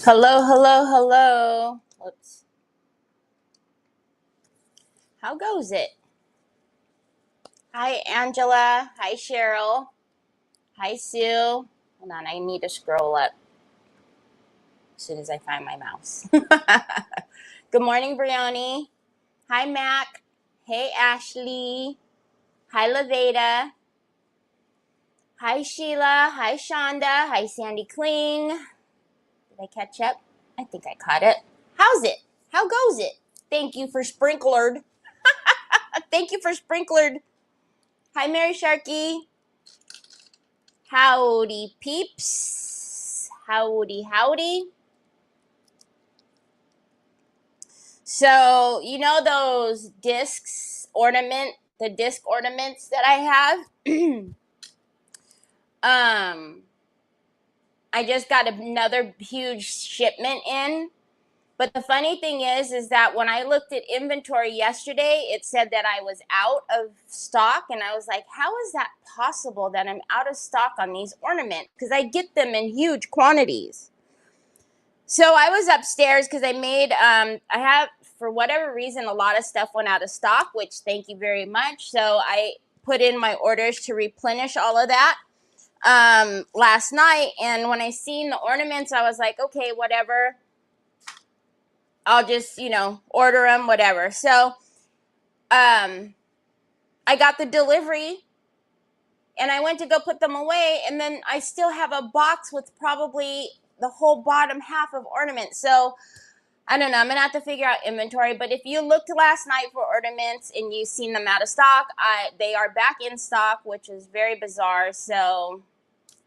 Hello, hello, hello. Oops. How goes it? Hi, Angela. Hi, Cheryl. Hi, Sue. Hold on, I need to scroll up as soon as I find my mouse. Good morning, Brioni. Hi, Mac. Hey, Ashley. Hi, Laveda. Hi, Sheila. Hi, Shonda. Hi, Sandy Kling. Did I catch up? I think I caught it. How's it? How goes it? Thank you for sprinklered. Thank you for sprinklered. Hi, Mary Sharkey. Howdy, peeps. Howdy, howdy. So, you know those the disc ornaments that I have? I just got another huge shipment in. But the funny thing is that when I looked at inventory yesterday, it said that I was out of stock. And I was like, how is that possible that I'm out of stock on these ornaments? Because I get them in huge quantities. So I was upstairs because I have, for whatever reason, a lot of stuff went out of stock, which thank you very much. So I put in my orders to replenish all of that last night. And when I seen the ornaments, I was like, okay, whatever. I'll just, order them, whatever. So I got the delivery and I went to go put them away. And then I still have a box with probably the whole bottom half of ornaments. So I don't know. I'm going to have to figure out inventory. But if you looked last night for ornaments and you've seen them out of stock, they are back in stock, which is very bizarre. So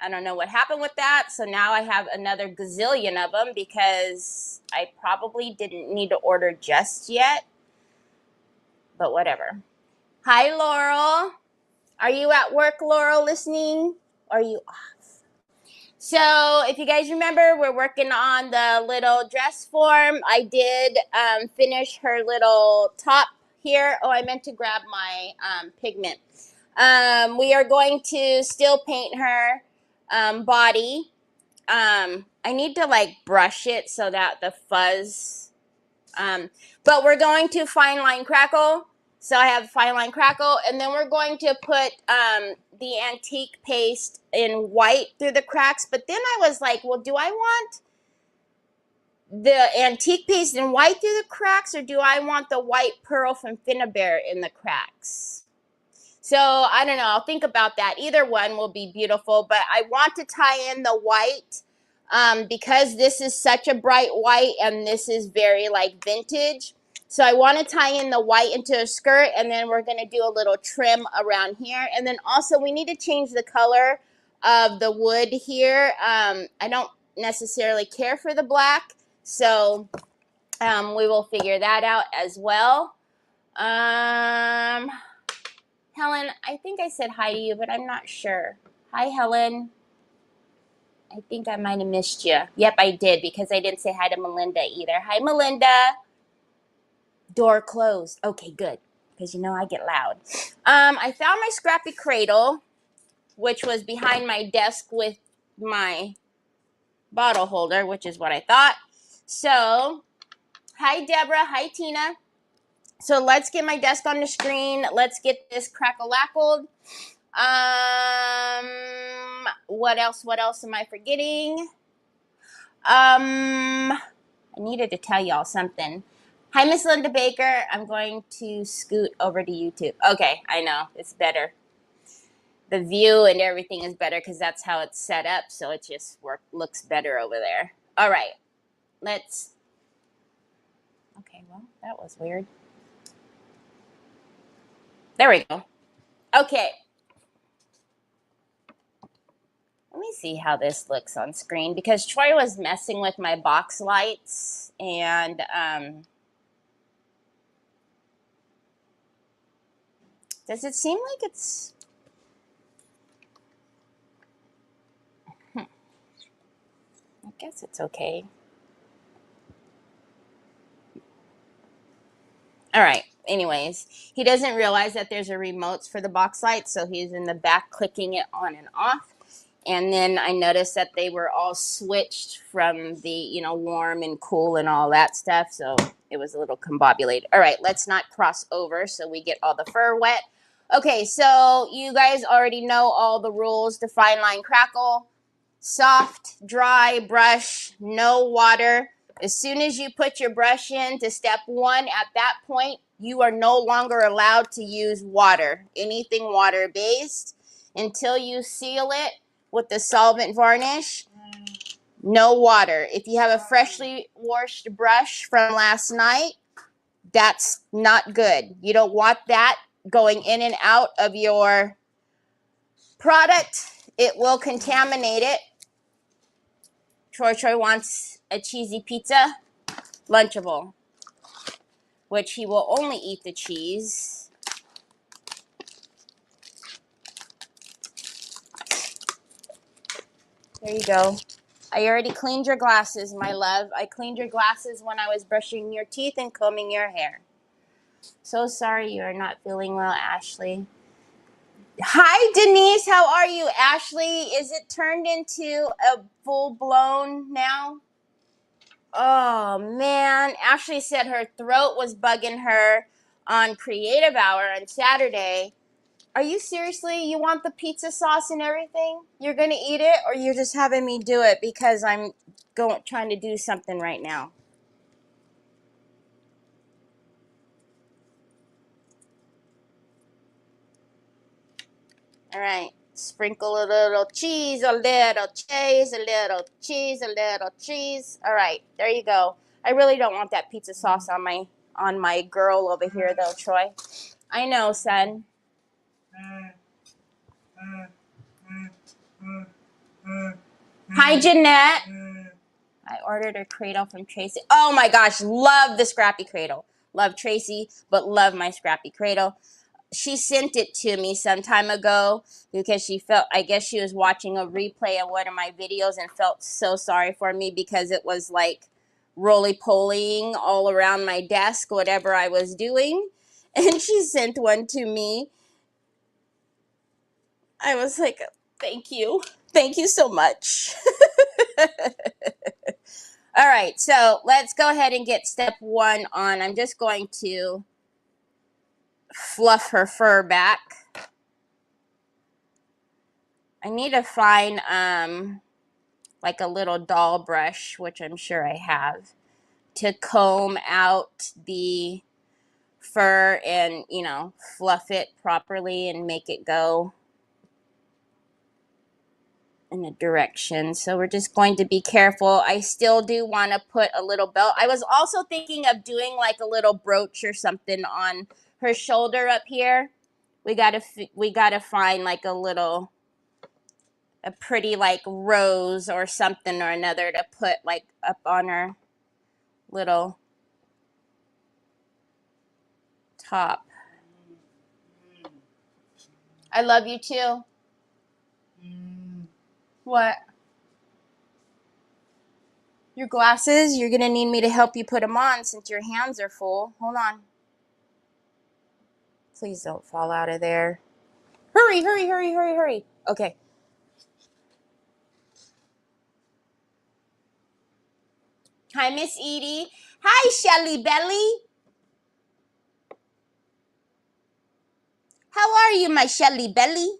I don't know what happened with that. So now I have another gazillion of them because I probably didn't need to order just yet. But whatever. Hi, Laurel. Are you at work, Laurel, listening? Or are you off? So if you guys remember, we're working on the little dress form. I did finish her little top here. Oh, I meant to grab my pigment. We are going to still paint her body. I need to brush it so that the fuzz, but we're going to fine line crackle. So I have fine line crackle, and then we're going to put the antique paste in white through the cracks. But then I was like, well, do I want the antique paste in white through the cracks, or do I want the white pearl from Finnabair in the cracks? So I don't know. I'll think about that. Either one will be beautiful, but I want to tie in the white because this is such a bright white and this is very vintage. So I want to tie in the white into a skirt, and then we're going to do a little trim around here. And then also we need to change the color of the wood here. I don't necessarily care for the black, so we will figure that out as well. Helen, I think I said hi to you, but I'm not sure. Hi, Helen. I think I might have missed you. Yep, I did, because I didn't say hi to Melinda either. Hi, Melinda. Door closed. Okay, good, because I get loud. I found my scrappy cradle, which was behind my desk with my bottle holder, which is what I thought. So, hi, Deborah. Hi, Tina. So let's get my desk on the screen. Let's get this crackle-lackled. What else am I forgetting? I needed to tell y'all something. Hi, Miss Linda Baker. I'm going to scoot over to YouTube. Okay, I know. It's better. The view and everything is better because that's how it's set up. So it just looks better over there. All right. Okay, well, that was weird. There we go. Okay. Let me see how this looks on screen, because Troy was messing with my box lights, and does it seem like it's... I guess it's okay. All right. Anyways, he doesn't realize that there's a remote for the box light, so he's in the back clicking it on and off. And then I noticed that they were all switched from the, you know, warm and cool and all that stuff. So it was a little combobulated. All right, let's not cross over so we get all the fur wet. Okay, so you guys already know all the rules. The fine line crackle, soft, dry brush, no water. As soon as you put your brush in to step 1, at that point, you are no longer allowed to use water, anything water-based, until you seal it with the solvent varnish. No water. If you have a freshly washed brush from last night, that's not good. You don't want that going in and out of your product. It will contaminate it. Troy wants a cheesy pizza, Lunchable, which he will only eat the cheese. There you go. I already cleaned your glasses, my love. I cleaned your glasses when I was brushing your teeth and combing your hair. So sorry you are not feeling well, Ashley. Hi, Denise. How are you, Ashley? Is it turned into a full-blown now? Oh, man. Ashley said her throat was bugging her on Creative Hour on Saturday. Are you seriously? You want the pizza sauce and everything? You're going to eat it, or you're just having me do it because I'm trying to do something right now? All right. Sprinkle a little cheese, a little cheese, a little cheese, a little cheese. All right. There you go. I really don't want that pizza sauce on my girl over here, though, Troy. I know, son. Hi, Jeanette. I ordered a cradle from Tracy. Oh my gosh, love the Scrappy Cradle. Love Tracy, but love my Scrappy Cradle. She sent it to me some time ago because she felt, I guess she was watching a replay of one of my videos and felt so sorry for me because it was like roly-polying all around my desk, whatever I was doing. And she sent one to me. I was like, thank you. Thank you so much. All right, so let's go ahead and get step 1 on. I'm just going to fluff her fur back. I need to find like a little doll brush, which I'm sure I have, to comb out the fur and, you know, fluff it properly and make it go in a direction. So we're just going to be careful. I still do want to put a little belt. I was also thinking of doing like a little brooch or something on her shoulder up here. We gotta find like a pretty like rose or something or another to put like up on her little top. I love you too. What? Your glasses? You're gonna need me to help you put them on since your hands are full. Hold on. Please don't fall out of there. Hurry, hurry, hurry, hurry, hurry. Okay. Hi, Miss Edie. Hi, Shelly Belly. How are you, my Shelly Belly?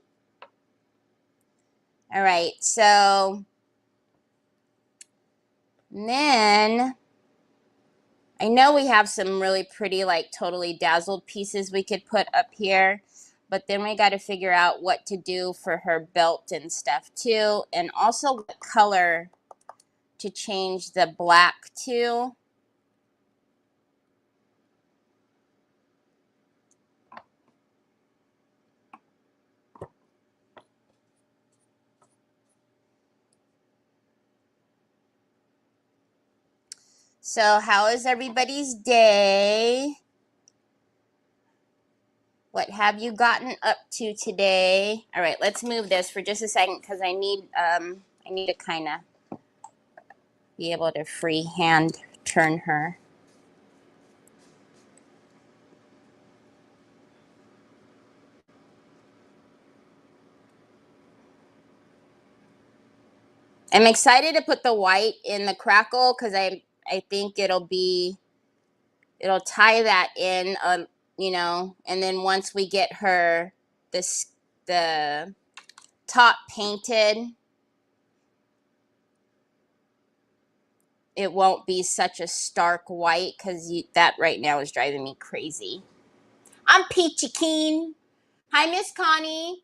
All right, so then I know we have some really pretty, like totally dazzled pieces we could put up here, but then we got to figure out what to do for her belt and stuff too, and also what color to change the black to. So how is everybody's day? What have you gotten up to today? All right, let's move this for just a second because I need to kind of be able to freehand turn her. I'm excited to put the white in the crackle because I think it'll tie that in, you know, and then once we get her the top painted, it won't be such a stark white because that right now is driving me crazy. I'm Peachy Keen. Hi, Miss Connie.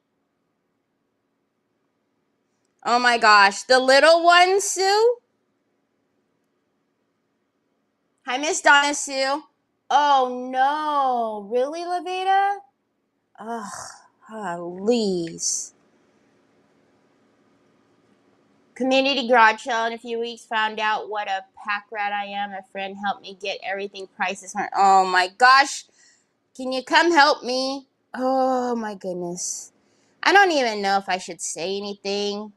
Oh my gosh, the little one, Sue. Hi, Miss Donna Sue. Oh no, really, Levita? Ugh, please. Community garage sale in a few weeks. Found out what a pack rat I am. A friend helped me get everything prices. Oh my gosh. Can you come help me? Oh my goodness. I don't even know if I should say anything.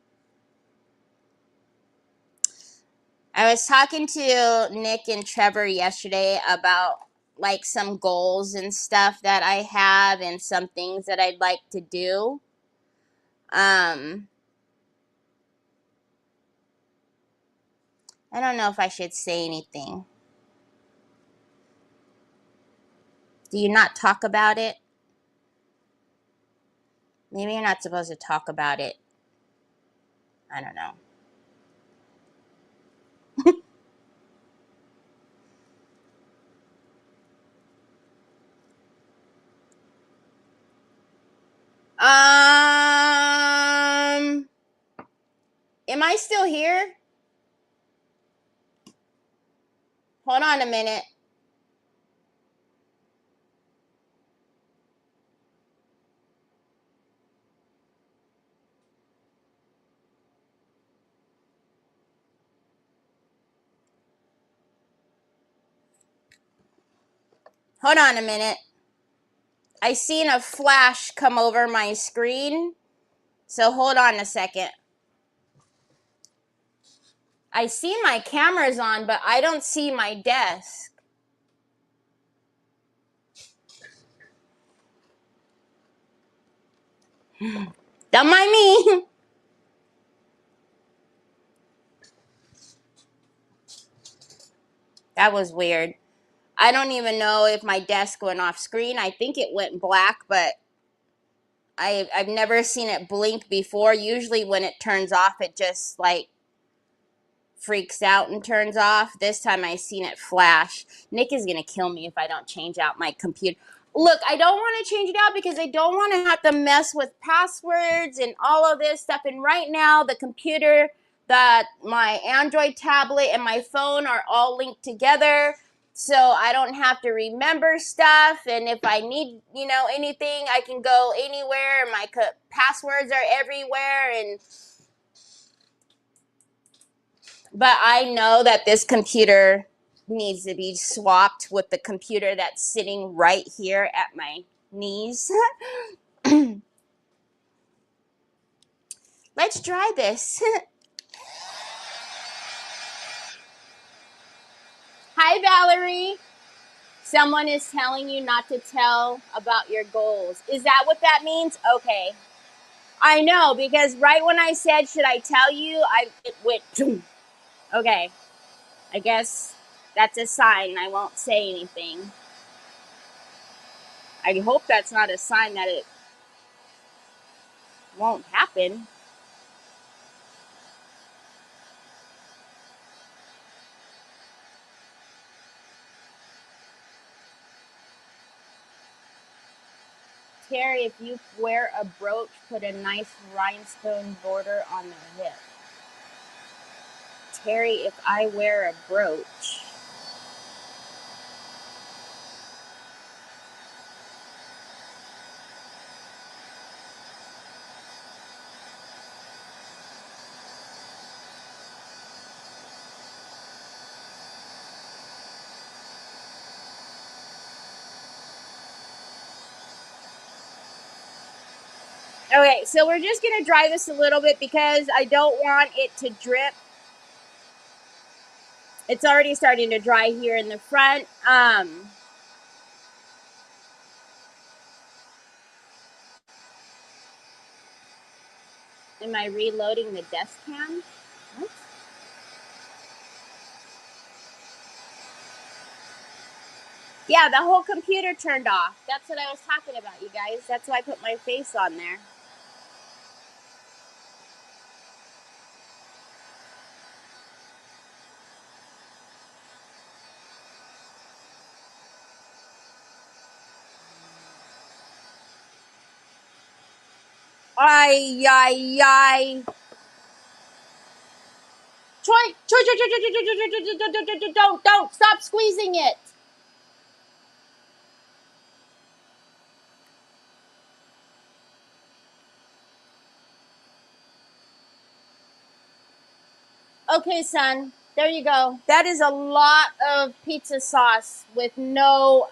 I was talking to Nick and Trevor yesterday about like some goals and stuff that I have and some things that I'd like to do. I don't know if I should say anything. Do you not talk about it? Maybe you're not supposed to talk about it. I don't know. Am I still here? Hold on a minute. Hold on a minute. I seen a flash come over my screen. So hold on a second. I see my camera's on, but I don't see my desk. Don't mind me. That was weird. I don't even know if my desk went off screen. I think it went black, but I've never seen it blink before. Usually when it turns off, it just like freaks out and turns off. This time I seen it flash. Nick is gonna kill me if I don't change out my computer. Look, I don't want to change it out because I don't want to have to mess with passwords and all of this stuff. And right now, the computer, my Android tablet, and my phone are all linked together. So I don't have to remember stuff. And if I need, you know, anything, I can go anywhere. My passwords are everywhere. But I know that this computer needs to be swapped with the computer that's sitting right here at my knees. Let's try this. Hi, Valerie. Someone is telling you not to tell about your goals. Is that what that means? Okay. I know, because right when I said, should I tell you, it went, okay. I guess that's a sign I won't say anything. I hope that's not a sign that it won't happen. Terry, if you wear a brooch, put a nice rhinestone border on the hip. Terry, if I wear a brooch. Okay, so we're just going to dry this a little bit because I don't want it to drip. It's already starting to dry here in the front. Am I reloading the desk cam? Yeah, the whole computer turned off. That's what I was talking about, you guys. That's why I put my face on there. Ay, ay, ay. Troy, don't stop squeezing it. Okay, son, there you go. That is a lot of pizza sauce with no,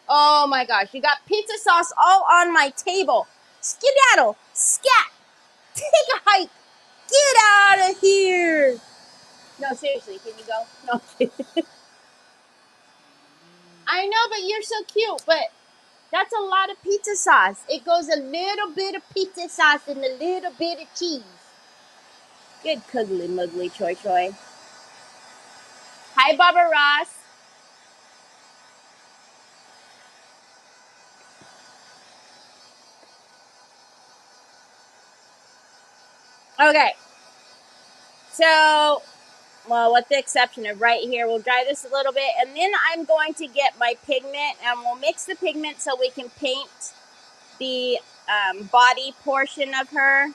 oh my gosh, you got pizza sauce all on my table. Skedaddle, scat, take a hike, get out of here. No, seriously, can you go? No. I know, but you're so cute, but that's a lot of pizza sauce. It goes a little bit of pizza sauce and a little bit of cheese. Good cuddly muggly Troy. Hi, Barbara Ross. Okay, so, well, with the exception of right here, we'll dry this a little bit, and then I'm going to get my pigment, and we'll mix the pigment so we can paint the body portion of her.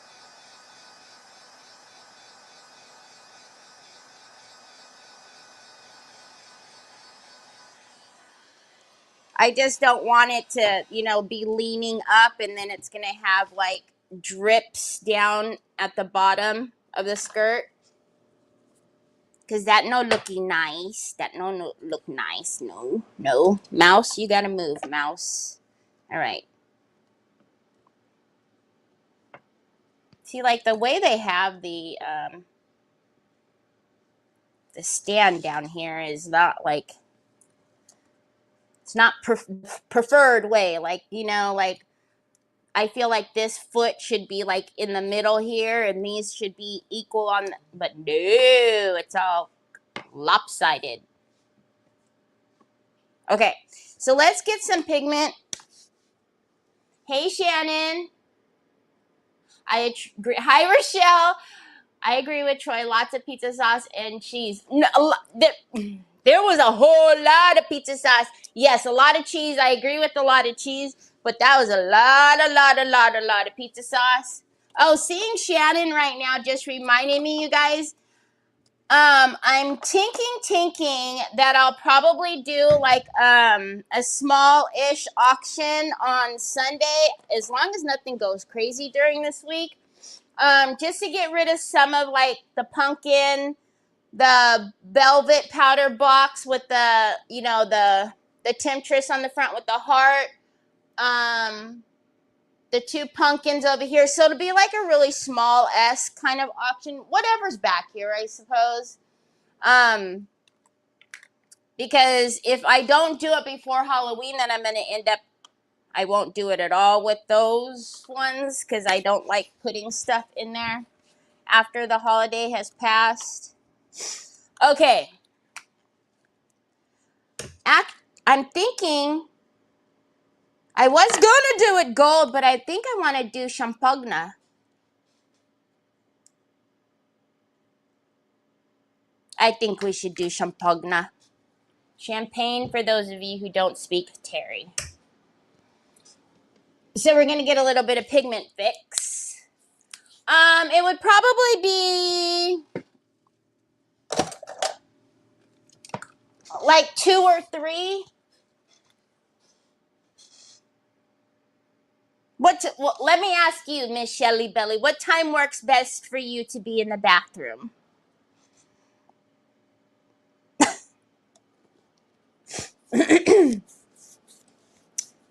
I just don't want it to, be leaning up, and then it's going to have like drips down at the bottom of the skirt. Cause that no looking nice. That no look nice. No. Mouse, you gotta move, mouse. All right. See, like the way they have the stand down here is not like, it's not preferred way. Like, like I feel like this foot should be like in the middle here, and these should be equal on. But no, it's all lopsided. Okay, so let's get some pigment. Hey, Shannon. I agree. Hi, Rochelle. I agree with Troy. Lots of pizza sauce and cheese. No, there was a whole lot of pizza sauce. Yes, a lot of cheese. I agree with a lot of cheese, but that was a lot of pizza sauce. Oh, seeing Shannon right now just reminded me, you guys. I'm thinking that I'll probably do like a small-ish auction on Sunday, as long as nothing goes crazy during this week. Just to get rid of some of like the pumpkin, the velvet powder box with the, the temptress on the front with the heart, the two pumpkins over here. So it'll be like a really small S kind of auction, whatever's back here, I suppose. Because if I don't do it before Halloween, then I'm going to end up, I won't do it at all with those ones because I don't like putting stuff in there after the holiday has passed. Okay. I'm thinking I was going to do it gold, but I think I want to do champagne. I think we should do champagne. Champagne for those of you who don't speak Terry. So we're going to get a little bit of pigment fix. It would probably be like 2 or 3. Well, let me ask you, Miss Shelly Belly, what time works best for you to be in the bathroom?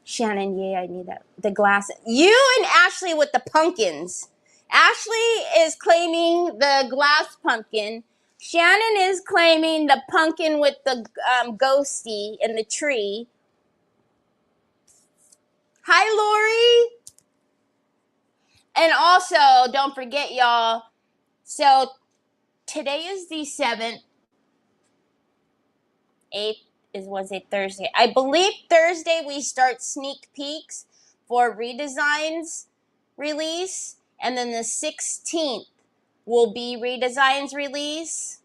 Shannon, yeah, I need that. The glass. You and Ashley with the pumpkins. Ashley is claiming the glass pumpkin. Shannon is claiming the pumpkin with the ghosty in the tree. Hi, Lori. And also, don't forget, y'all. So today is the 7th. 8th is Wednesday, Thursday. I believe Thursday we start sneak peeks for redesigns release, and then the 16th will be redesigns release.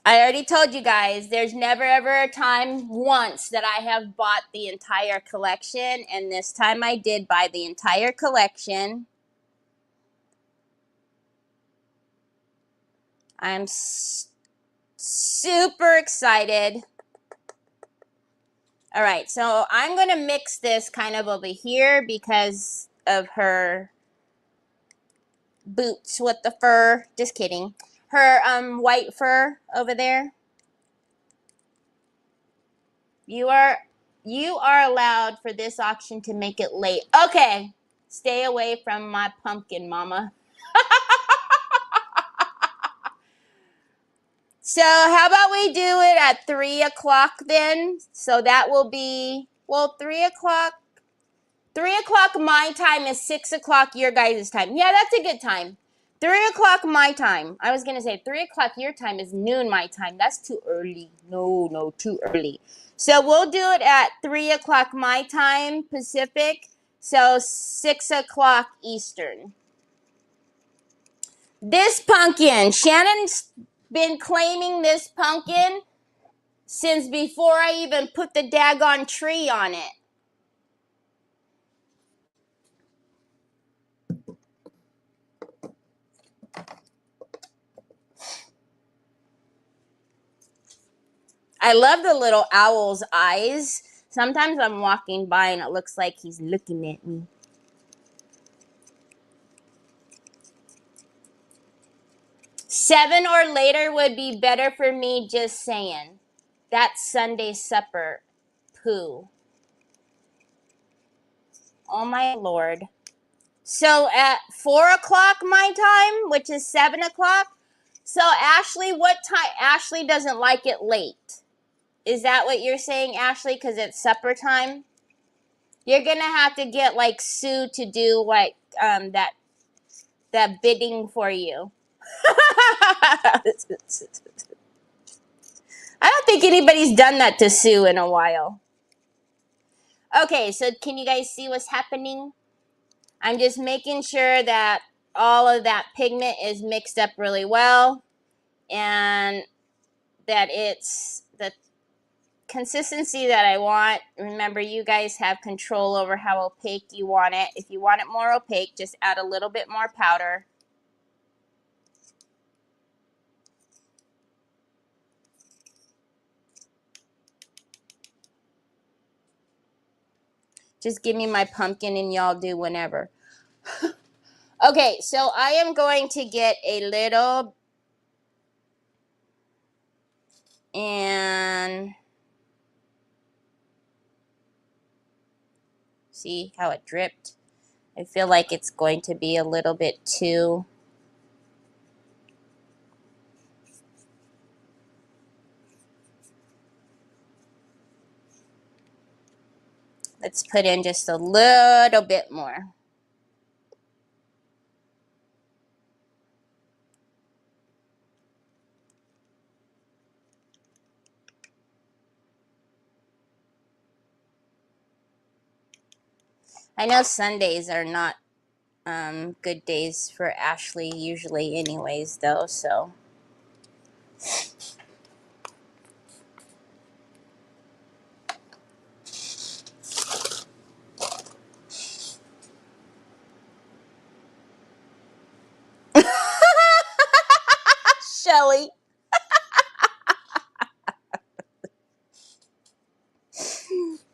I already told you guys, there's never ever a time once that I have bought the entire collection, and this time I did buy the entire collection. I'm super excited. All right, so I'm going to mix this kind of over here because of her boots with the fur. Just kidding. Her white fur over there. You are allowed for this auction to make it late. Okay. Stay away from my pumpkin, mama. So how about we do it at 3 o'clock then? So that will be, well, 3 o'clock. 3 o'clock my time is 6 o'clock your guys' time. Yeah, that's a good time. 3 o'clock my time. I was going to say 3 o'clock your time is noon my time. That's too early. No, too early. So we'll do it at 3 o'clock my time Pacific. So 6 o'clock Eastern. This pumpkin. Shannon's been claiming this pumpkin since before I even put the daggone tree on it. I love the little owl's eyes. Sometimes I'm walking by and it looks like he's looking at me. Seven or later would be better for me, just saying. That's Sunday supper. Poo. Oh my Lord. So at 4 o'clock my time, which is 7 o'clock. So Ashley, what time? Ashley doesn't like it late. Is that what you're saying, Ashley? Because it's supper time? You're going to have to get like Sue to do like that bidding for you. I don't think anybody's done that to Sue in a while. Okay, so can you guys see what's happening? I'm just making sure that all of that pigment is mixed up really well and that it's the consistency that I want. Remember, you guys have control over how opaque you want it. If you want it more opaque, just add a little bit more powder. Just give me my pumpkin and y'all do whenever. Okay, so I am going to get a little and see how it dripped. I feel like it's going to be a little bit too. Let's put in just a little bit more. I know Sundays are not good days for Ashley usually anyways though, so. Shelly.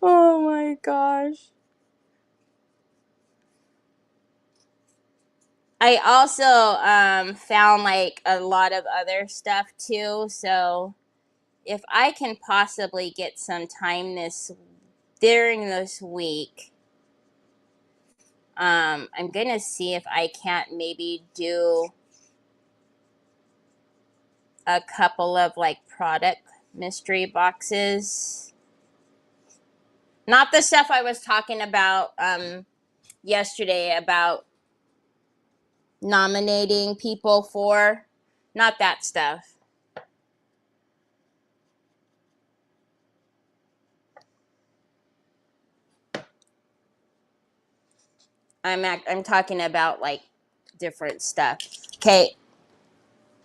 Oh my gosh. I also found like a lot of other stuff too, so if I can possibly get some time during this week, I'm gonna see if I can't maybe do a couple of like product mystery boxes. Not the stuff I was talking about yesterday about nominating people for. Not that stuff. I'm talking about like different stuff. Okay.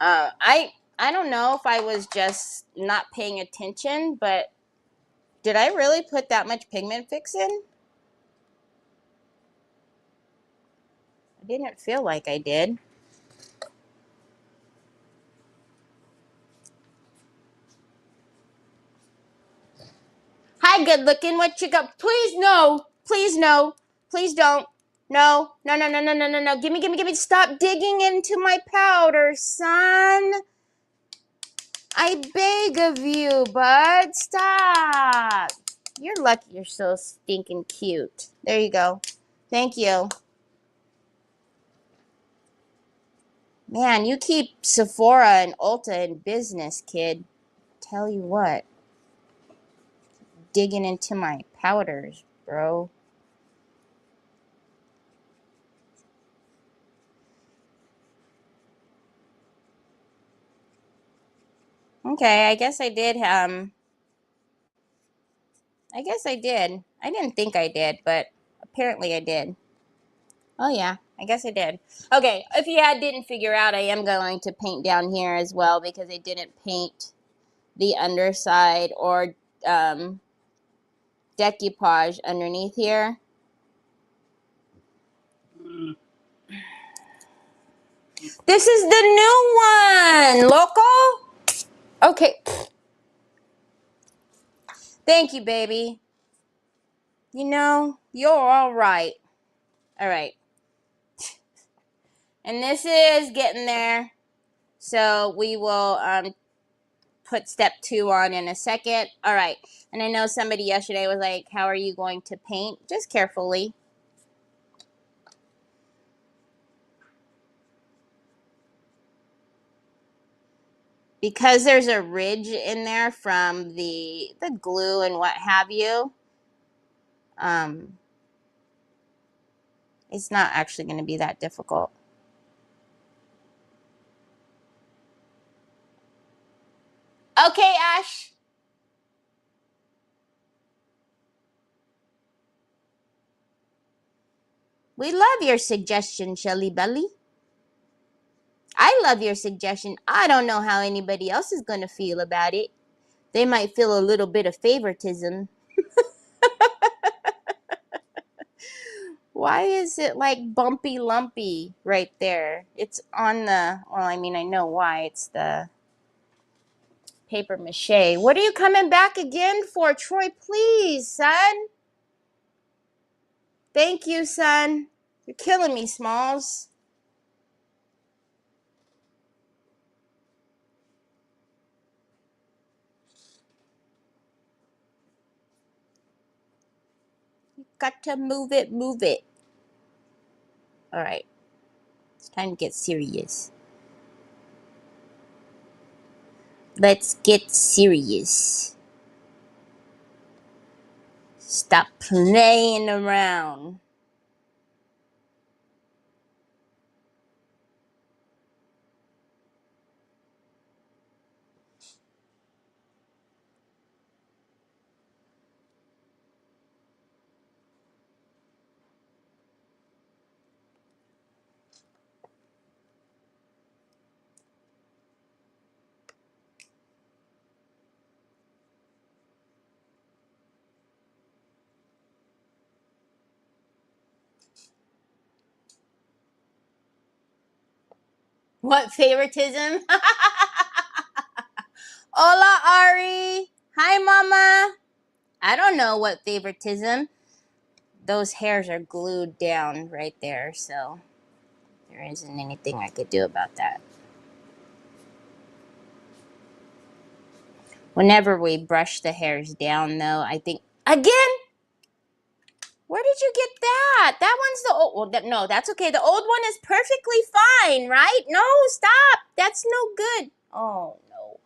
I don't know if I was just not paying attention, but did I really put that much pigment fix in? I didn't feel like I did. Hi, good looking. What you got? Please no. Please no. Please don't. No. No, no, no, no, no, no, no. Gimme, gimme, gimme. Stop digging into my powder, son. I beg of you, bud. Stop. You're lucky you're so stinking cute. There you go. Thank you. Man, you keep Sephora and Ulta in business, kid. Tell you what. Digging into my powders, bro. Okay, I guess I did, I guess I did. I didn't think I did, but apparently I did. Oh yeah, I guess I did. Okay, if you didn't figure out, I am going to paint down here as well because I didn't paint the underside or decoupage underneath here. This is the new one, loco. Okay. Thank you, baby. You know, you're all right. All right. And this is getting there. So we will put step 2 on in a second. All right. And I know somebody yesterday was like, how are you going to paint? Just carefully. Because there's a ridge in there from the glue and what have you, it's not actually going to be that difficult. Okay, Ash. We love your suggestion, Shelly Belly. I love your suggestion. I don't know how anybody else is going to feel about it. They might feel a little bit of favoritism. Why is it like bumpy lumpy right there? It's on the, well, I mean, I know why. It's the paper mache. What are you coming back again for, Troy? Please, son. Thank you, son. You're killing me, Smalls. You got to move it, move it. All right. It's time to get serious. Let's get serious. Stop playing around. What favoritism? Hola, Ari. Hi, Mama. I don't know what favoritism. Those hairs are glued down right there, so there isn't anything I could do about that. Whenever we brush the hairs down, though, I think, again, where did you get that? That one's the old, well, no, that's okay. The old one is perfectly fine, right? No, stop. That's no good. Oh, no.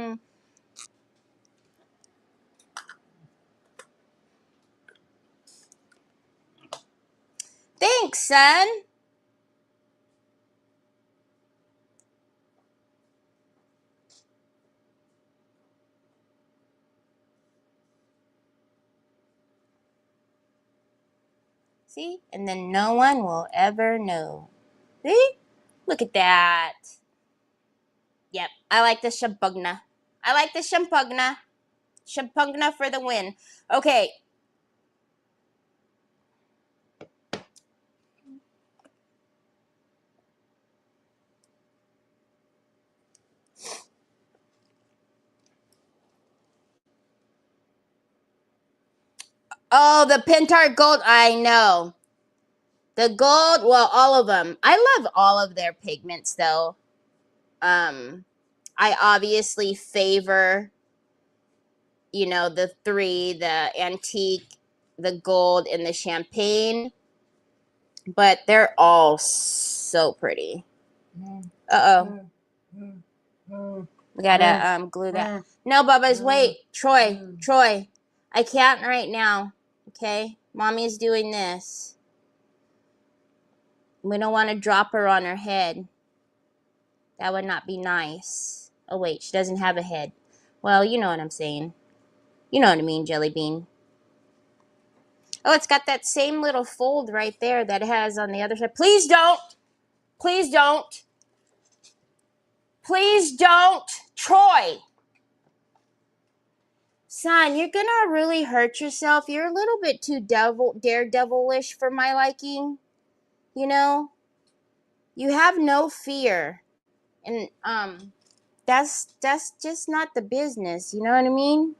Mmm. Thanks, son. See? And then no one will ever know. See? Look at that. Yep, I like the Champagna. I like the Champagna. Champagna for the win. Okay. Oh, the Pentart Gold. I know. The gold, well, all of them. I love all of their pigments, though. I obviously favor, the three, the antique, the gold, and the champagne. But they're all so pretty. Uh-oh. We gotta glue that. No, Bubba's, wait. Troy. I can't right now. Okay? Mommy's doing this. We don't want to drop her on her head. That would not be nice. Oh, wait. She doesn't have a head. Well, you know what I'm saying. You know what I mean, Jelly Bean. Oh, it's got that same little fold right there that it has on the other side. Please don't. Please don't. Please don't. Troy. Son, you're gonna really hurt yourself. You're a little bit too daredevilish for my liking. You know? You have no fear. And that's just not the business, you know what I mean?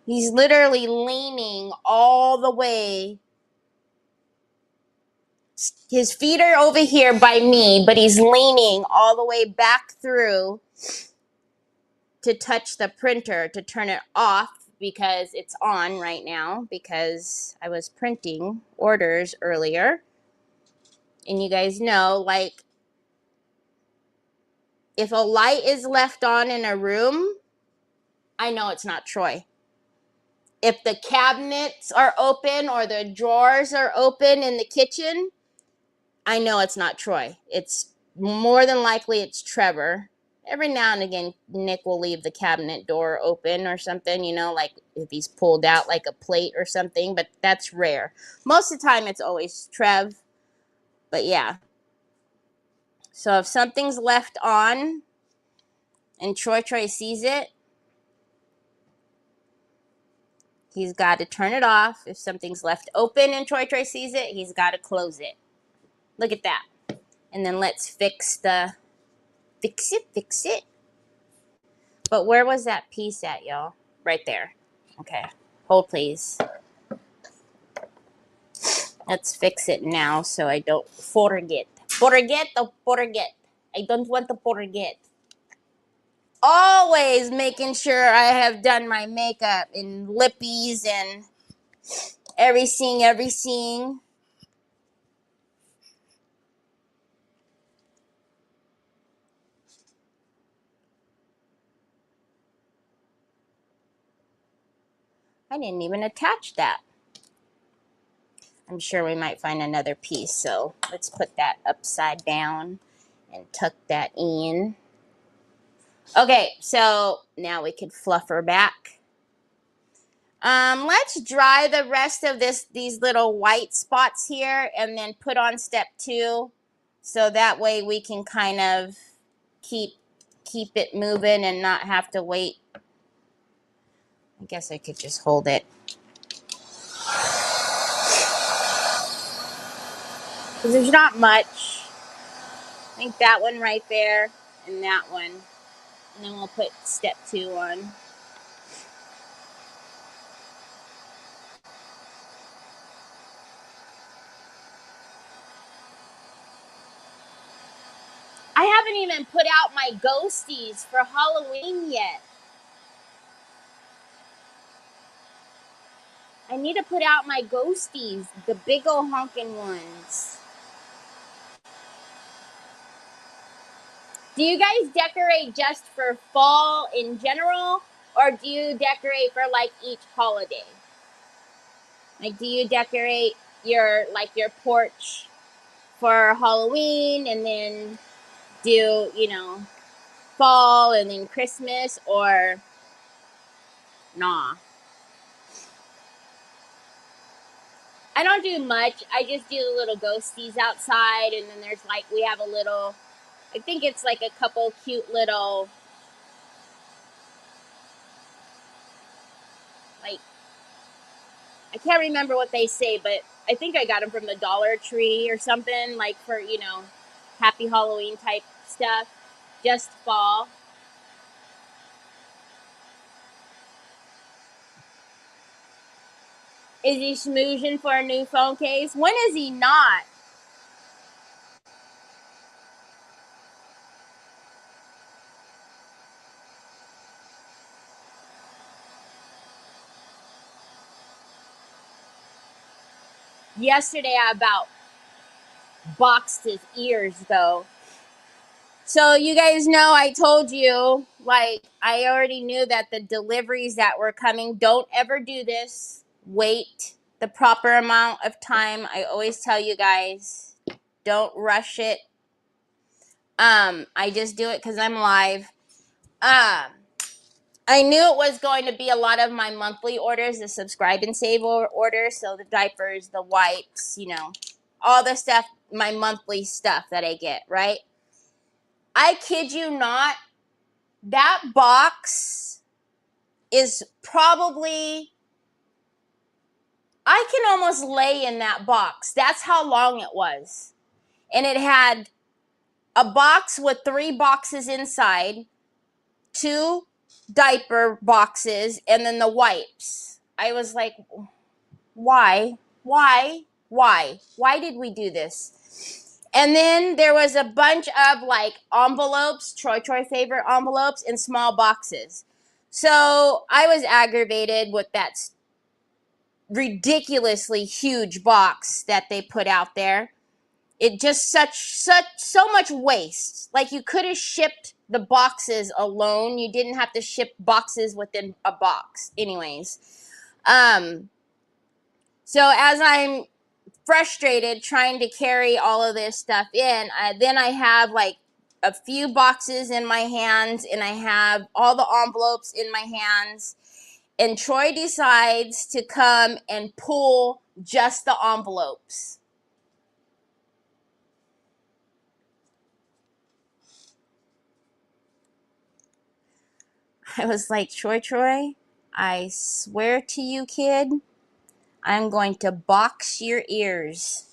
He's literally leaning all the way. His feet are over here by me, but he's leaning all the way back through to touch the printer to turn it off because it's on right now because I was printing orders earlier. And you guys know, like, if a light is left on in a room, I know it's not Troy. If the cabinets are open or the drawers are open in the kitchen, I know it's not Troy. It's more than likely it's Trevor. Every now and again, Nick will leave the cabinet door open or something, like if he's pulled out like a plate or something, but that's rare. Most of the time, it's always Trev. But yeah. So if something's left on and Troy sees it, he's got to turn it off. If something's left open and Troy sees it, he's got to close it. Look at that. And then let's fix it. But where was that piece at, y'all? Right there. Okay. Hold, please. Let's fix it now so I don't forget. Forget. I don't want to forget. Always making sure I have done my makeup and lippies and everything. I didn't even attach that. I'm sure we might find another piece, so let's put that upside down and tuck that in. Okay, so now we could fluff her back. Let's dry the rest of these little white spots here and then put on step 2. So that way we can kind of keep it moving and not have to wait. I guess I could just hold it. Because there's not much. I think that one right there and that one. And then we'll put step 2 on. I haven't even put out my ghosties for Halloween yet. I need to put out my ghosties, the big ol' honkin' ones. Do you guys decorate just for fall in general, or do you decorate for like each holiday? Like, do you decorate your porch for Halloween and then do, fall and then Christmas, or nah? I don't do much. I just do the little ghosties outside, and then there's like, we have a little, I think it's like a couple cute little, like, I can't remember what they say, but I think I got them from the Dollar Tree or something, like for, Happy Halloween type stuff. Just fall. Is he schmoozing for a new phone case? When is he not? Yesterday I about boxed his ears though. So you guys know I told you, like, I already knew that the deliveries that were coming, don't ever do this. Wait the proper amount of time. I always tell you guys, don't rush it. I just do it because I'm live. I knew it was going to be a lot of my monthly orders, the subscribe and save orders. So the diapers, the wipes, all the stuff, my monthly stuff that I get, right? I kid you not, that box is probably, I can almost lay in that box. That's how long it was. And it had a box with 3 boxes inside, 2 diaper boxes, and then the wipes. I was like, why? Why did we do this? And then there was a bunch of like envelopes, Troy favorite envelopes in small boxes. So I was aggravated with that ridiculously huge box that they put out there. It just so much waste. Like you could have shipped the boxes alone. You didn't have to ship boxes within a box. Anyways, so as I'm frustrated trying to carry all of this stuff in, then I have like a few boxes in my hands, and I have all the envelopes in my hands, and Troy decides to come and pull just the envelopes. I was like, Troy, I swear to you, kid, I'm going to box your ears.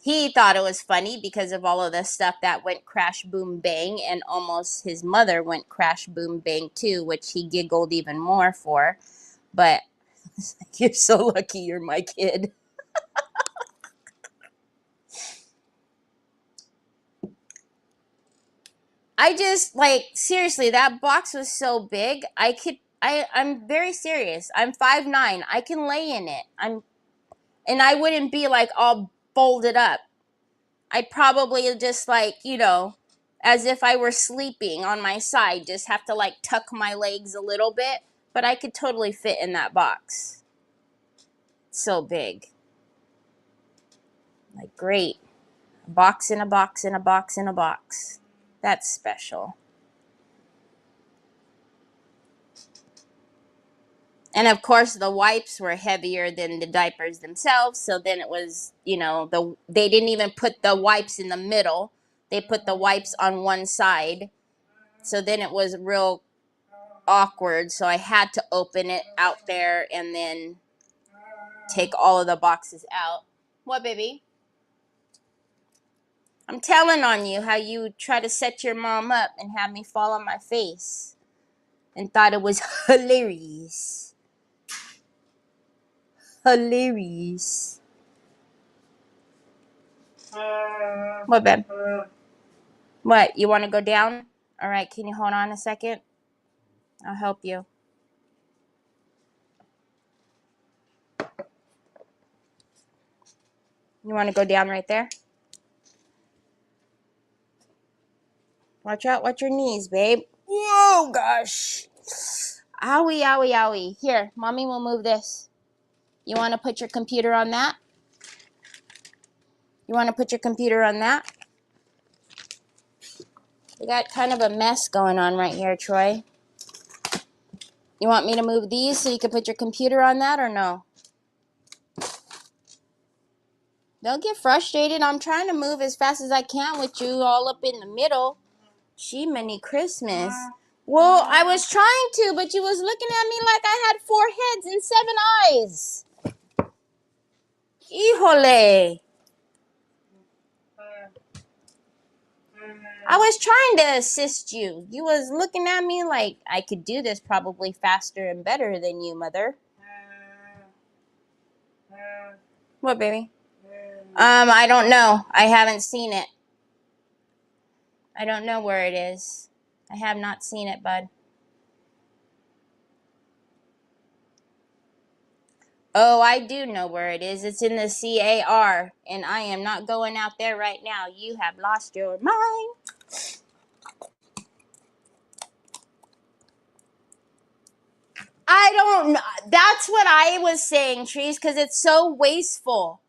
He thought it was funny because of all of the stuff that went crash, boom, bang, and almost his mother went crash, boom, bang too, which he giggled even more for. But you're so lucky you're my kid. I just, like, seriously, that box was so big. I'm very serious. I'm 5'9". I can lay in it. And I wouldn't be like all folded up. I'd probably just like, as if I were sleeping on my side, just have to like tuck my legs a little bit, but I could totally fit in that box. So big. Like, great. A box in a box in a box in a box. That's special. And of course, the wipes were heavier than the diapers themselves. So then it was, they didn't even put the wipes in the middle. They put the wipes on one side. So then it was real awkward. So I had to open it out there and then take all of the boxes out. What, baby? I'm telling on you how you try to set your mom up and have me fall on my face and thought it was hilarious. Hilarious. What, babe? What? You want to go down? All right, can you hold on a second? I'll help you. You want to go down right there? Watch out, watch your knees, babe. Whoa, gosh. Owie, owie, owie. Here, mommy will move this. You want to put your computer on that? You want to put your computer on that? We got kind of a mess going on right here, Troy. You want me to move these so you can put your computer on that or no? Don't get frustrated. I'm trying to move as fast as I can with you all up in the middle. Gee, mini Christmas. Well, I was trying to, but you was looking at me like I had 4 heads and 7 eyes. Híjole. I was trying to assist you. You was looking at me like I could do this probably faster and better than you, mother. What, baby? I don't know. I haven't seen it. I don't know where it is. I have not seen it, bud. Oh, I do know where it is. It's in the CAR, and I am not going out there right now. You have lost your mind. I don't know. That's what I was saying, Trees, because it's so wasteful.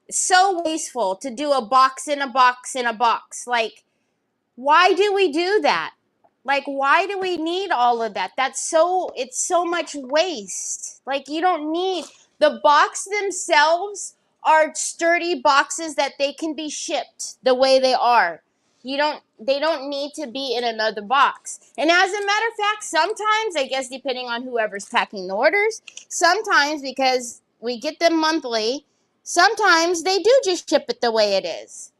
It's so wasteful to do a box in a box in a box. Like, why do we do that? Like, why do we need all of that? It's so much waste. Like, you don't need, the box themselves are sturdy boxes that they can be shipped the way they are. They don't need to be in another box. And as a matter of fact, sometimes, I guess depending on whoever's packing the orders, sometimes because we get them monthly, sometimes they do just ship it the way it is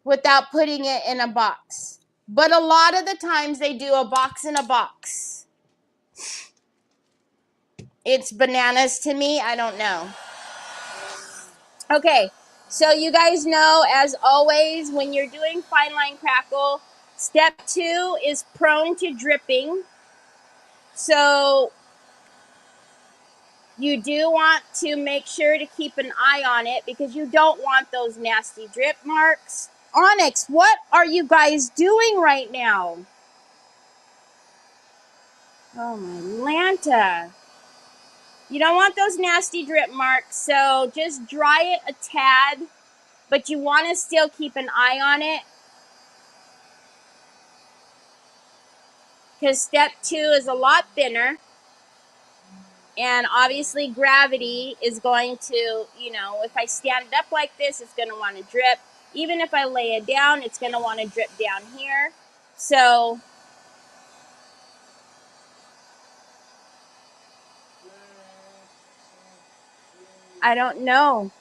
without putting it in a box. But a lot of the times they do a box in a box. It's bananas to me. I don't know. Okay, so you guys know, as always, when you're doing fine line crackle, step 2 is prone to dripping. So you do want to make sure to keep an eye on it because you don't want those nasty drip marks. Onyx, what are you guys doing right now? Oh my Lanta. You don't want those nasty drip marks, so just dry it a tad, but you want to still keep an eye on it because step 2 is a lot thinner, and obviously gravity is going to, if I stand it up like this, it's going to want to drip. Even if I lay it down, it's going to want to drip down here. So I don't know.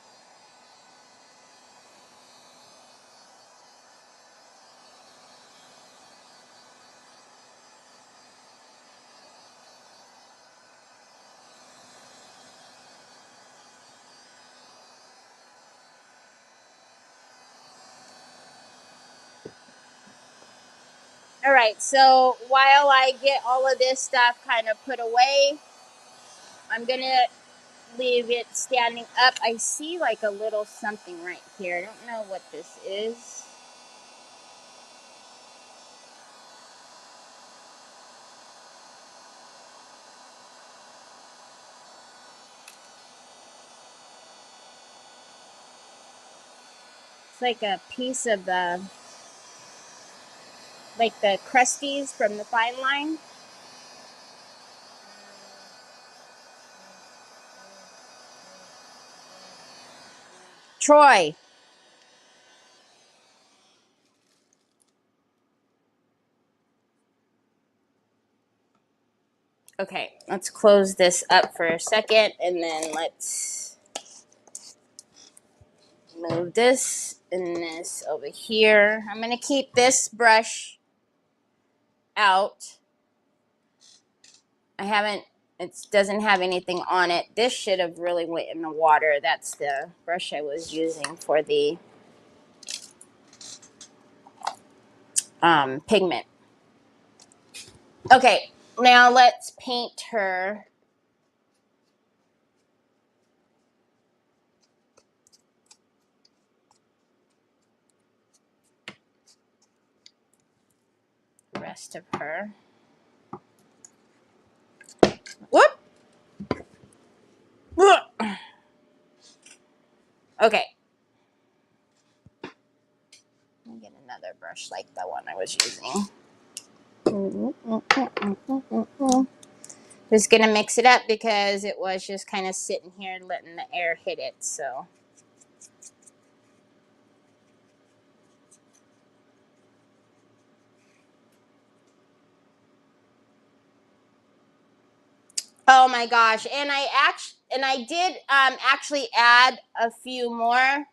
All right, so while I get all of this stuff kind of put away, I'm going to leave it standing up. I see like a little something right here. I don't know what this is. It's like a piece of the crusties from the fine line. Troy. Okay, let's close this up for a second and then let's move this and this over here. I'm going to keep this brush out. It doesn't have anything on it. This should have really went in the water. That's the brush I was using for the pigment. Okay, now let's paint her. The rest of her. Whoop! Okay. Let me get another brush like the one I was using. Just gonna mix it up because it was just kind of sitting here and letting the air hit it, so. Oh my gosh. And I did actually add a few more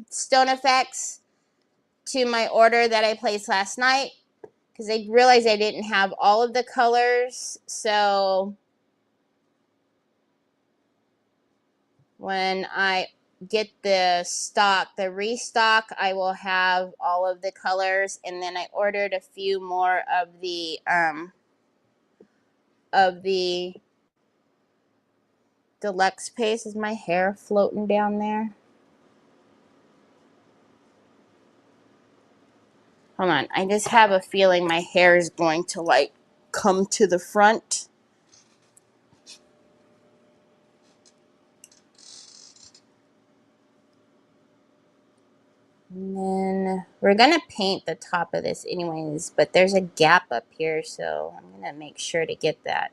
Stone Effects to my order that I placed last night because I realized I didn't have all of the colors. So when I get the restock, I will have all of the colors. And then I ordered a few more of the deluxe paste. Is my hair floating down there? Hold on, I just have a feeling my hair is going to like come to the front. And then we're gonna paint the top of this anyways, but there's a gap up here, so I'm gonna make sure to get that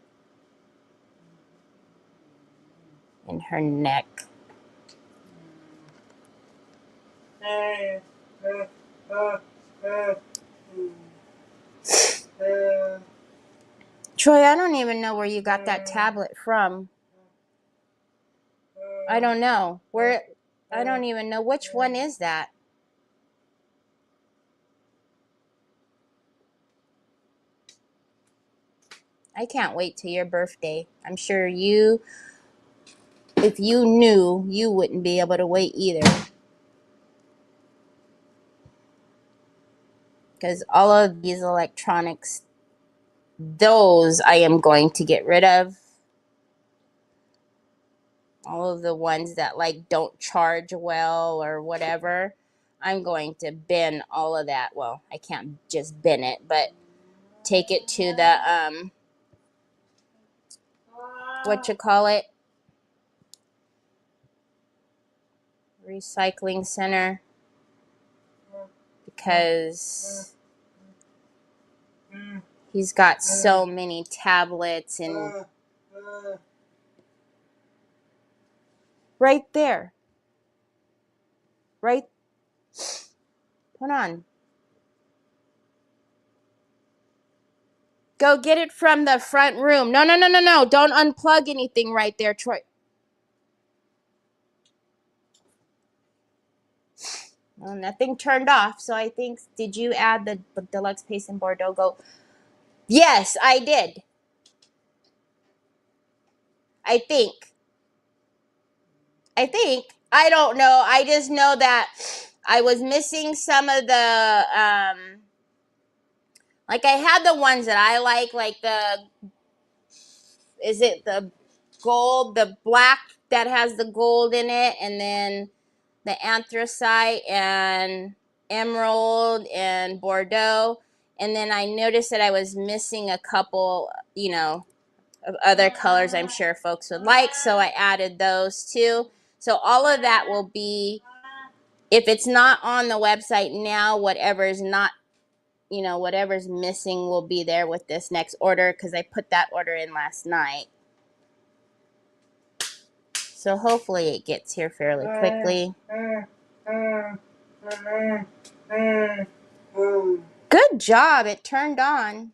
in her neck. Troy, I don't even know where you got that tablet from. I don't know. I don't even know which one is that. I can't wait till your birthday. I'm sure if you knew, you wouldn't be able to wait either. Because all of these electronics, those I am going to get rid of. All of the ones that like don't charge well or whatever, I'm going to bin all of that. Well, I can't just bin it, but take it to the recycling center, because he's got so many tablets and right there. Right. Hold on. Go get it from the front room. No. Don't unplug anything right there, Troy. Well, nothing turned off, so I think, did you add the deluxe paste in Bordeaux? Go. Yes, I did. I think. I don't know. I just know that I was missing some of the, like I had the ones that I like is it the gold, the black that has the gold in it, and then the anthracite and emerald and Bordeaux. And then I noticed that I was missing a couple, of other colors I'm sure folks would like. So I added those too. So all of that will be, if it's not on the website now, whatever's missing will be there with this next order, because I put that order in last night. So hopefully it gets here fairly quickly. Good job. It turned on.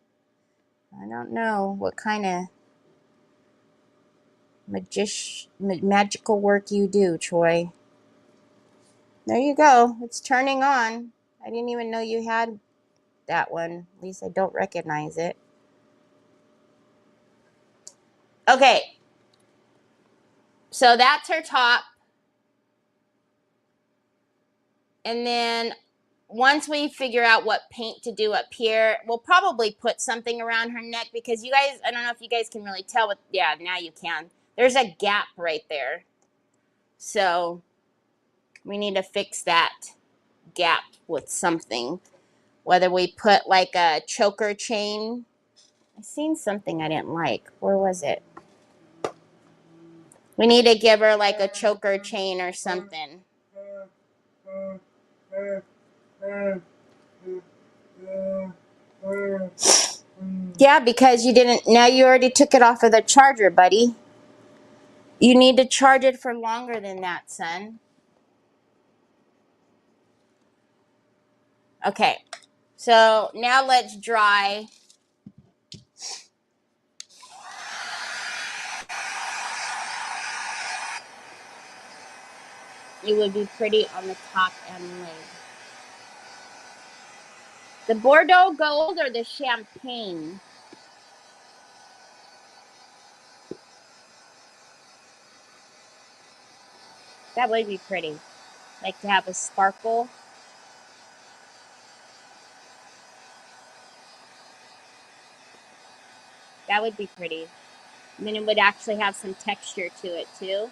I don't know what kind of magical work you do, Troy. There you go. It's turning on. I didn't even know you had that one. At least I don't recognize it. Okay. So that's her top. And then once we figure out what paint to do up here, we'll probably put something around her neck, because you guys, I don't know if you guys can really tell, but yeah, now you can. There's a gap right there. So we need to fix that gap with something. Whether we put like a choker chain. I seen something I didn't like. Where was it? We need to give her like a choker chain or something. Yeah, because you didn't, now you already took it off of the charger, buddy. You need to charge it for longer than that, son. Okay, so now let's dry. It would be pretty on the top and lid. The Bordeaux Gold or the Champagne? That would be pretty. Like to have a sparkle. That would be pretty. And then it would actually have some texture to it too.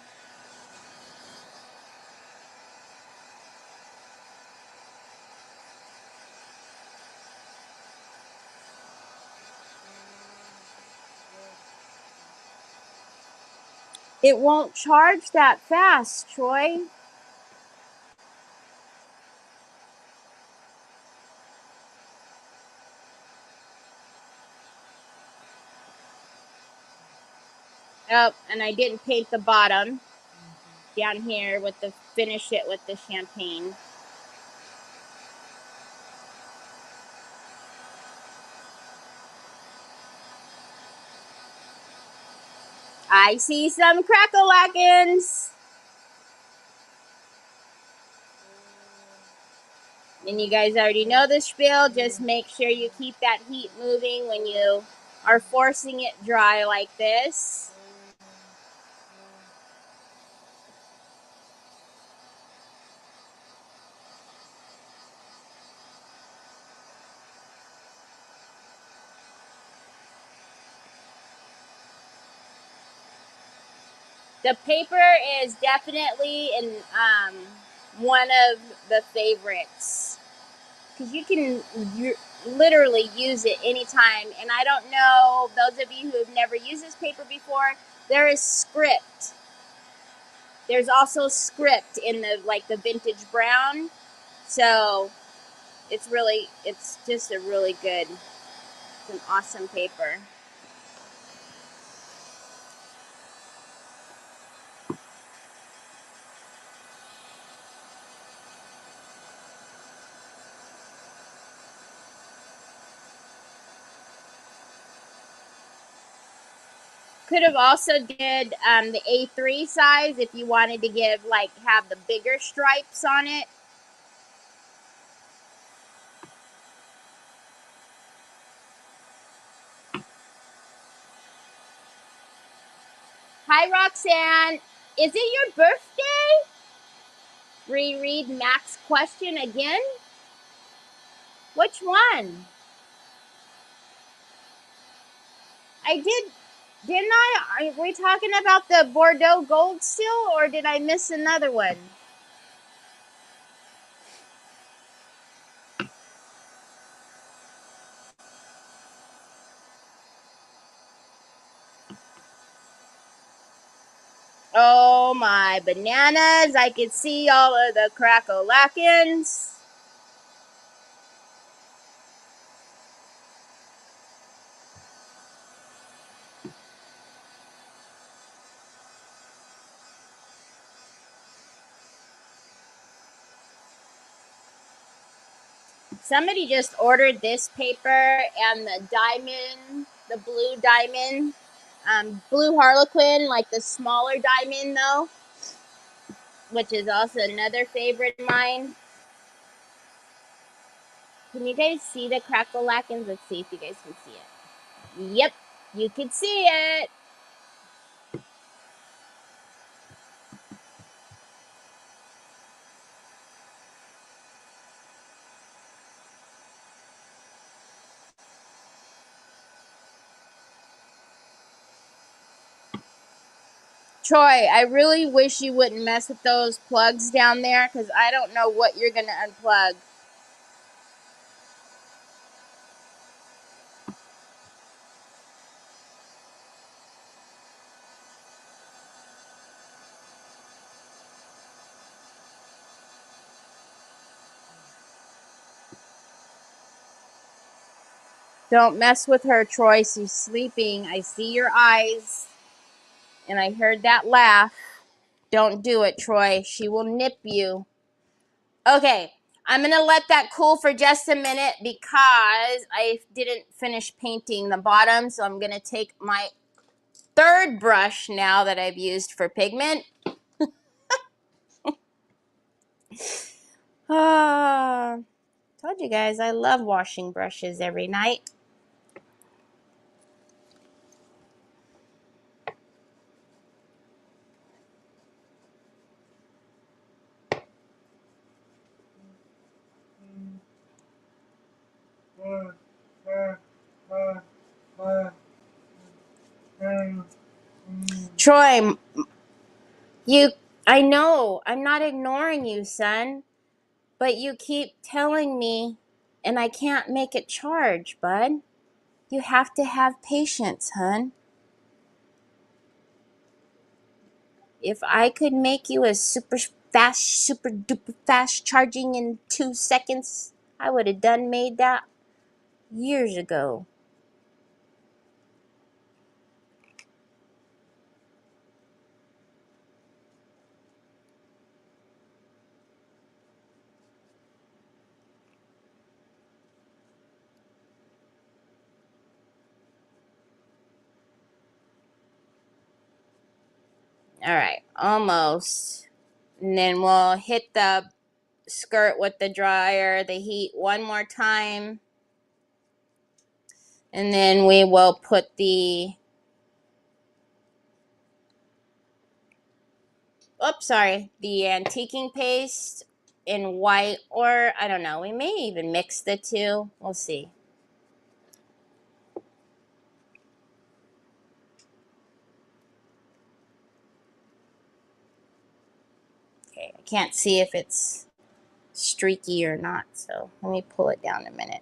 It won't charge that fast, Troy. Oh, and I didn't paint the bottom down here with the finish it with the champagne. I see some crackle-lackins. And you guys already know the spiel. Just make sure you keep that heat moving when you are forcing it dry like this. The paper is definitely one of the favorites because you can literally use it anytime. And I don't know, those of you who have never used this paper before, there is script. There's also script in the vintage brown. So it's just a really good, it's an awesome paper. Could have also did the A3 size if you wanted to have the bigger stripes on it. Hi, Roxanne. Is it your birthday? Reread Mac's question again? Which one? I did, didn't I? Are we talking about the Bordeaux Gold still, or did I miss another one? Oh my bananas, I could see all of the crackle-lackins. Somebody just ordered this paper and the diamond, the blue diamond, blue harlequin, like the smaller diamond though, which is also another favorite of mine. Can you guys see the crackle-lackins? Let's see if you guys can see it. Yep, you can see it. Troy, I really wish you wouldn't mess with those plugs down there because I don't know what you're going to unplug. Don't mess with her, Troy. She's sleeping. I see your eyes. And I heard that laugh. Don't do it, Troy. She will nip you. Okay. I'm going to let that cool for just a minute because I didn't finish painting the bottom. So I'm going to take my third brush now that I've used for pigment. Told you guys I love washing brushes every night. Troy, I know, I'm not ignoring you, son, but you keep telling me, and I can't make it charge, bud. You have to have patience, hun. If I could make you a super duper fast charging in 2 seconds, I would have made that years ago. All right, almost. And then we'll hit the skirt with the dryer, the heat one more time. And then we will put the, the antiquing paste in white, or I don't know, we may even mix the two. We'll see. Okay, I can't see if it's streaky or not, so let me pull it down a minute.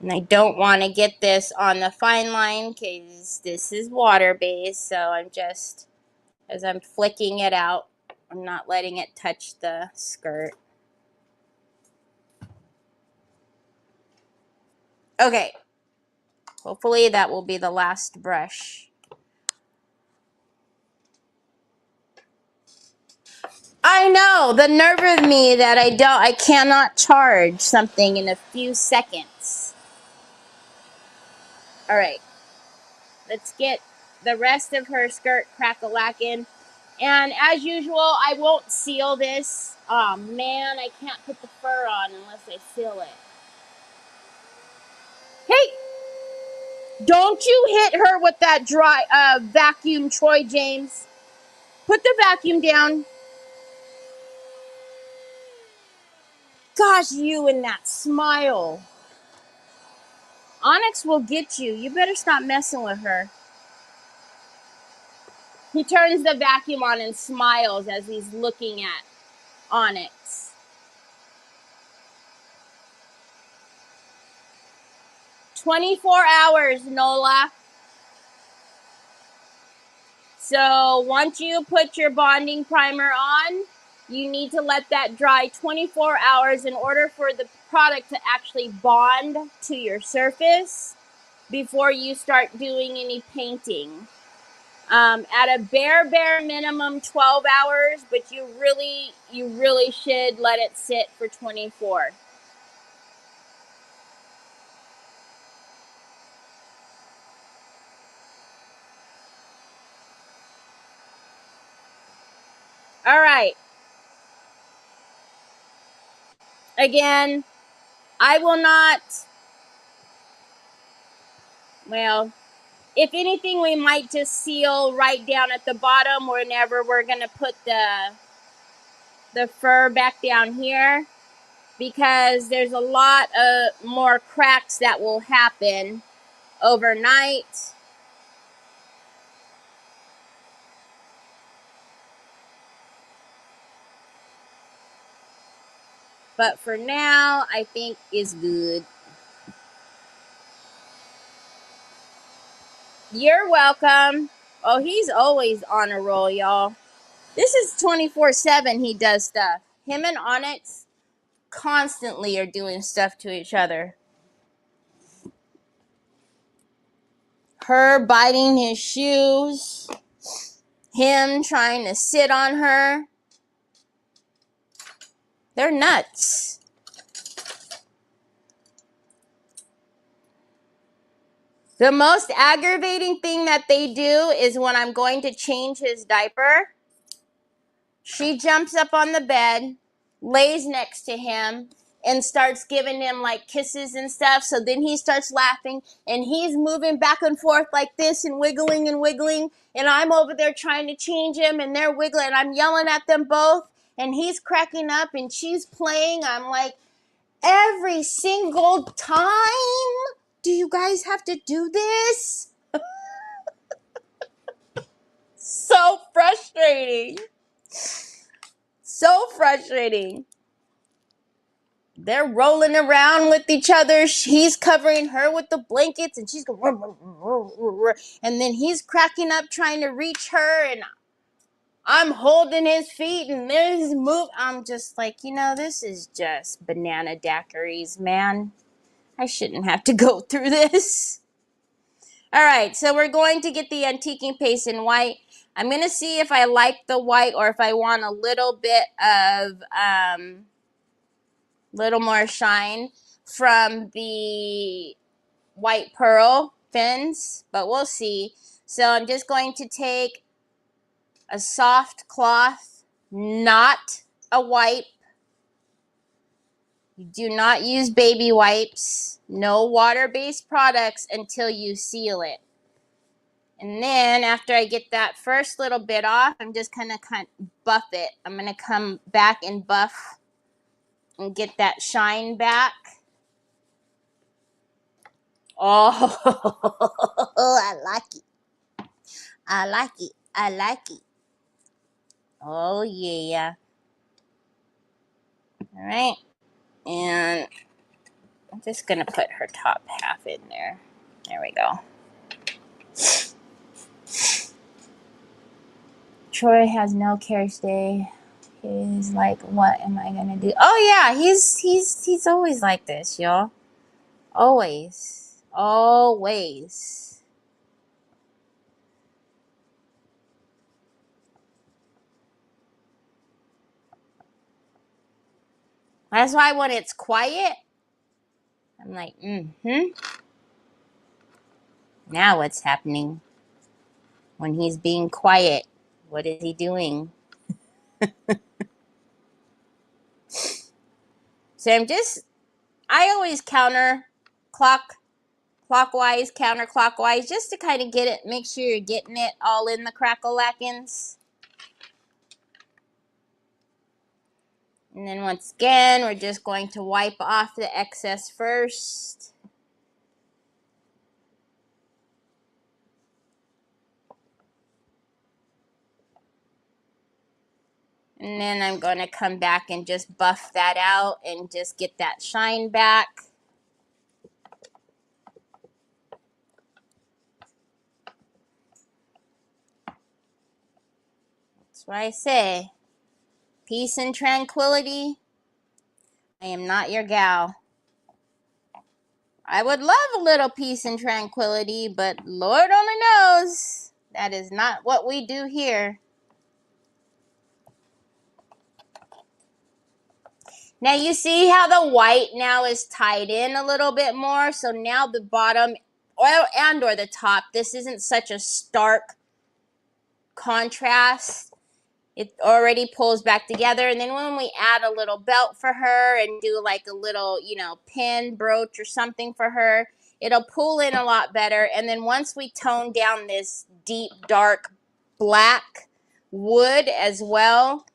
And I don't want to get this on the fine line because this is water-based, so I'm just, as I'm flicking it out, I'm not letting it touch the skirt. Okay, hopefully that will be the last brush. I know, the nerve of me that I cannot charge something in a few seconds. All right, let's get the rest of her skirt crack-a-lackin'. And as usual, I won't seal this. Oh man, I can't put the fur on unless I seal it. Hey, don't you hit her with that vacuum, Troy James. Put the vacuum down. Gosh, you and that smile. Onyx will get you. You better stop messing with her. He turns the vacuum on and smiles as he's looking at Onyx. "24 hours, Nola." So once you put your bonding primer on, you need to let that dry 24 hours in order for the product to actually bond to your surface before you start doing any painting. At a bare minimum 12 hours, but you really should let it sit for 24. All right. Again, I will not, well, if anything, we might just seal right down at the bottom whenever we're going to put the fur back down here, because there's a lot of more cracks that will happen overnight. But for now, I think is good. You're welcome. Oh, he's always on a roll, y'all. This is 24/7 he does stuff. Him and Onyx constantly are doing stuff to each other. Her biting his shoes. Him trying to sit on her. They're nuts. The most aggravating thing that they do is when I'm going to change his diaper, she jumps up on the bed, lays next to him, and starts giving him like kisses and stuff. So then he starts laughing and he's moving back and forth like this and wiggling. And I'm over there trying to change him and they're wiggling. I'm yelling at them both and he's cracking up and she's playing. I'm like, every single time? Do you guys have to do this? So frustrating. So frustrating. They're rolling around with each other. He's covering her with the blankets and she's going, and then he's cracking up trying to reach her and I'm holding his feet and there's his move. I'm just like, this is just banana daiquiris, man. I shouldn't have to go through this. All right, so we're going to get the antiquing paste in white. I'm going to see if I like the white or if I want a little bit of, little more shine from the white pearl fins, but we'll see. So I'm just going to take a soft cloth, not a wipe. You do not use baby wipes. No water-based products until you seal it. And then after I get that first little bit off, I'm just going to buff it. I'm going to come back and buff and get that shine back. Oh, I like it. I like it. I like it. Oh, yeah. All right. And I'm just going to put her top half in there. There we go. Troy has no care stay. He's like, what am I going to do? Oh, yeah. He's always like this, y'all. Always. Always. That's why when it's quiet, I'm like, Now what's happening? When he's being quiet, what is he doing? So I always clockwise, counterclockwise, just to kind of get it, make sure you're getting it all in the crackle-lackins. And then once again, we're just going to wipe off the excess first. And then I'm going to come back and just buff that out and just get that shine back. That's why I say, peace and tranquility. I am not your gal. I would love a little peace and tranquility, but Lord only knows that is not what we do here. Now you see how the white now is tied in a little bit more. So now the bottom or the top, this isn't such a stark contrast. It already pulls back together. And then when we add a little belt for her and do like a little, pin, brooch or something for her, it'll pull in a lot better. And then once we tone down this deep, dark black wood as well,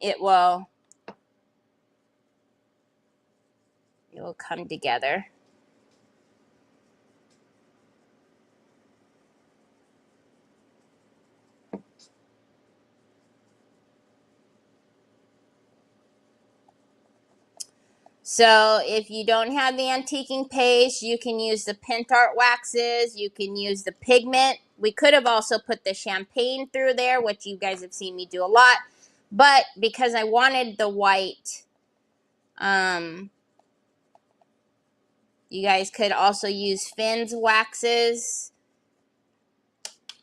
it will come together. So if you don't have the antiquing paste, you can use the Pentart waxes. You can use the pigment. We could have also put the champagne through there, which you guys have seen me do a lot. But because I wanted the white, you guys could also use Finn's waxes.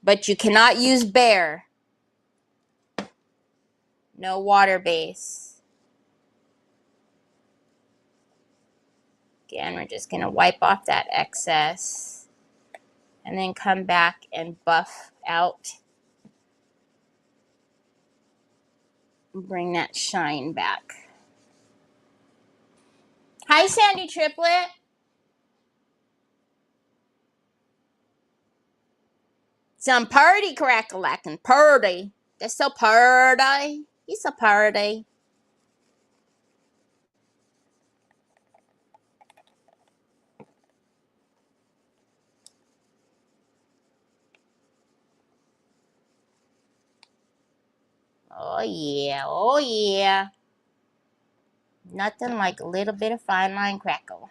But you cannot use Behr. No water base. Again, we're just going to wipe off that excess. And then come back and buff out. Bring that shine back. Hi, Sandy Triplet. Some party crack-a-lackin' party. That's so party. He's a party. Oh yeah, oh yeah. Nothing like a little bit of fine line crackle.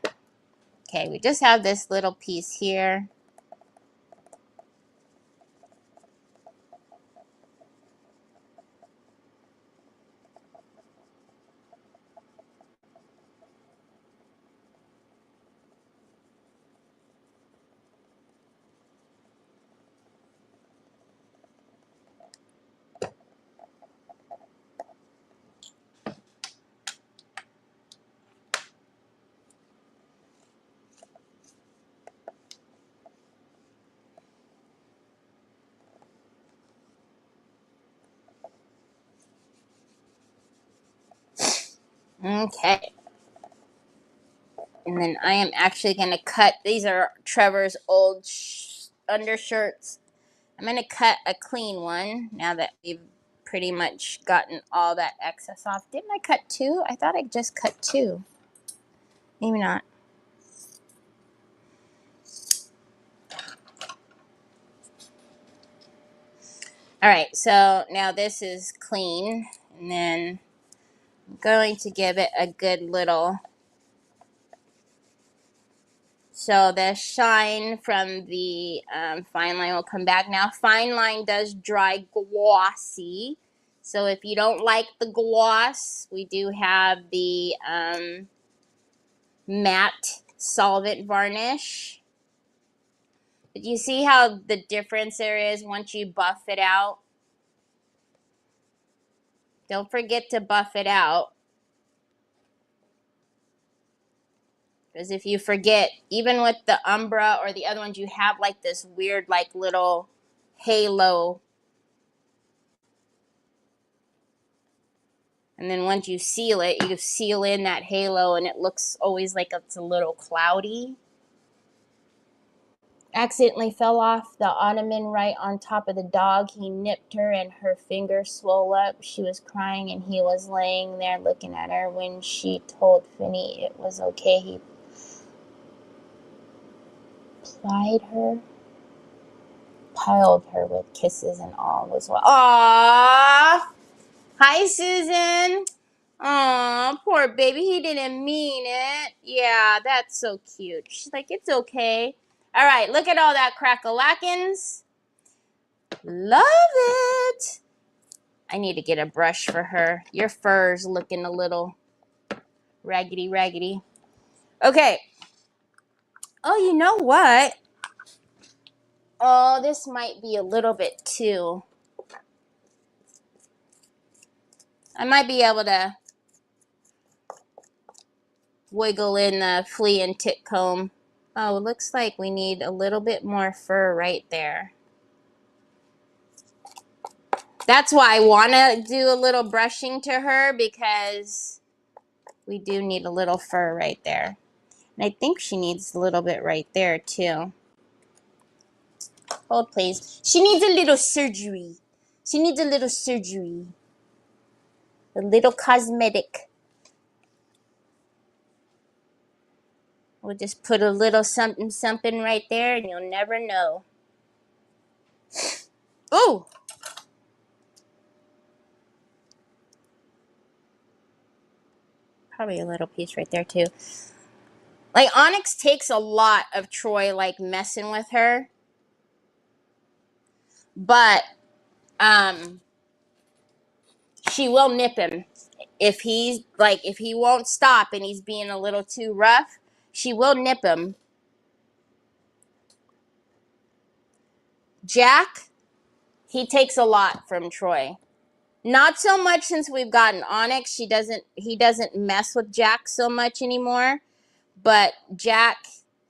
Okay, we just have this little piece here. Okay. And then I am actually going to cut. These are Trevor's old undershirts. I'm going to cut a clean one now that we've pretty much gotten all that excess off. Didn't I cut two? I thought I just cut two. Maybe not. All right, so now this is clean. And then I'm going to give it a good little. So the shine from the fine line will come back. Now, fine line does dry glossy. So if you don't like the gloss, we do have the matte solvent varnish. But you see how the difference there is once you buff it out? Don't forget to buff it out. Because if you forget, even with the Umbra or the other ones, you have like this weird like little halo. And then once you seal it, you seal in that halo and it looks always like it's a little cloudy. Accidentally fell off the ottoman right on top of the dog. He nipped her and her finger swole up. She was crying and he was laying there looking at her. When she told Finny it was okay, he piled her with kisses and all was well. Aww! Hi, Susan! Aw, poor baby. He didn't mean it. Yeah, that's so cute. She's like, it's okay. All right, look at all that crack-a-lackins. Love it. I need to get a brush for her. Your fur's looking a little raggedy. Okay. Oh, you know what? Oh, this might be a little bit too. I might be able to wiggle in the flea and tick comb. Oh, it looks like we need a little bit more fur right there. That's why I want to do a little brushing to her, because we do need a little fur right there. And I think she needs a little bit right there too. Hold please. She needs a little surgery. She needs a little surgery. A little cosmetic. We'll just put a little something right there and you'll never know. Ooh! probably a little piece right there too. Like, Onyx takes a lot of Troy, like, messing with her. But, she will nip him. If he's, like, if he won't stop and he's being a little too rough, she will nip him. Jack, he takes a lot from Troy. Not so much since we've gotten Onyx. He doesn't mess with Jack so much anymore. But Jack,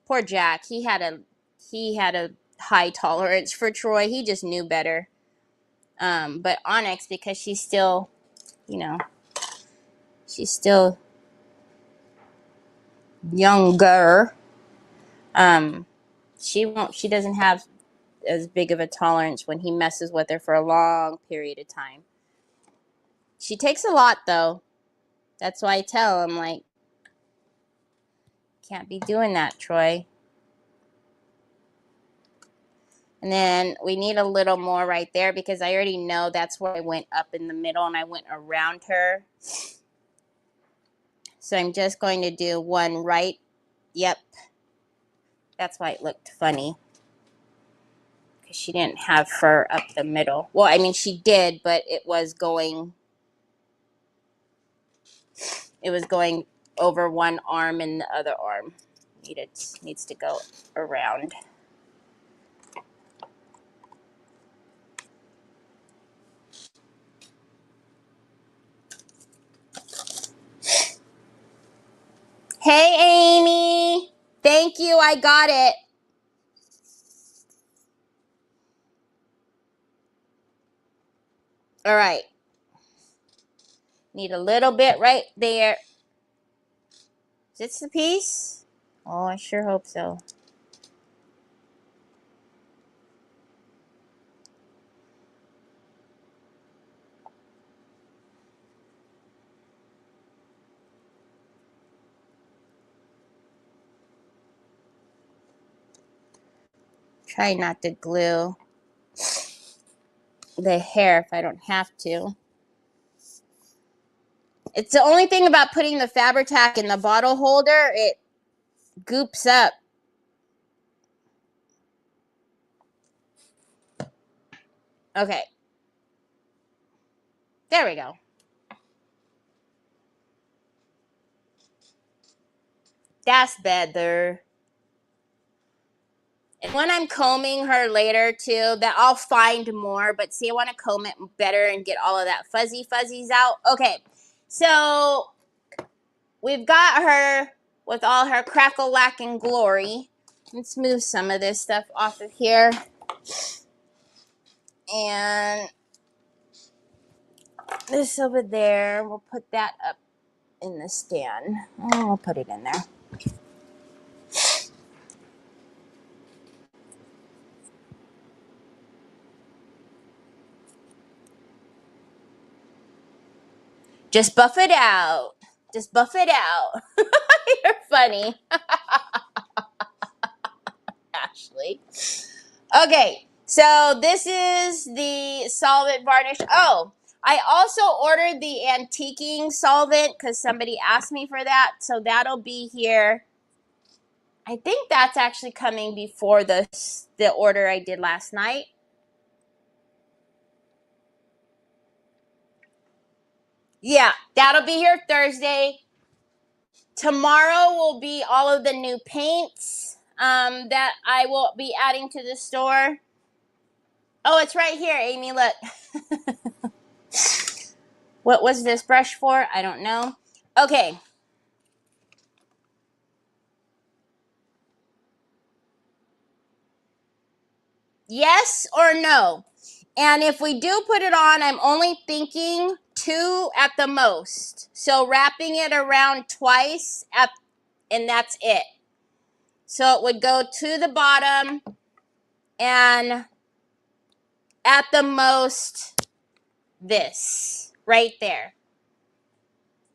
poor Jack, he had a high tolerance for Troy. He just knew better. But Onyx, because she's still, you know, she's still younger. She doesn't have as big of a tolerance when he messes with her for a long period of time. She takes a lot, though. That's why I tell him, like, can't be doing that, Troy. And then we need a little more right there because I already know that's where I went up in the middle and I went around her. So I'm just going to do one right. Yep. That's why it looked funny. Because she didn't have fur up the middle. Well, I mean, she did, but it was going over one arm and the other arm needs to go around. Hey, Amy. Thank you. I got it. All right. Need a little bit right there. Is this the piece? Oh, I sure hope so. Try not to glue the hair if I don't have to. It's the only thing about putting the Fabri-Tac in the bottle holder, it goops up. Okay. There we go. That's better. And when I'm combing her later too, that I'll find more, but see, I want to comb it better and get all of that fuzzies out. Okay. So we've got her with all her crackle-lacking glory. Let's move some of this stuff off of here. And this over there, we'll put that up in the stand. Oh, we'll put it in there. Just buff it out. Just buff it out. You're funny. Ashley. Okay, so this is the solvent varnish. Oh, I also ordered the antiquing solvent because somebody asked me for that. So that'll be here. I think that's actually coming before the order I did last night. Yeah, that'll be here Thursday. Tomorrow will be all of the new paints that I will be adding to the store. Oh, it's right here, Amy. Look. What was this brush for? I don't know. Okay. Yes or no? And if we do put it on, I'm only thinking 2 at the most. So wrapping it around twice, and that's it. So it would go to the bottom and at the most this right there.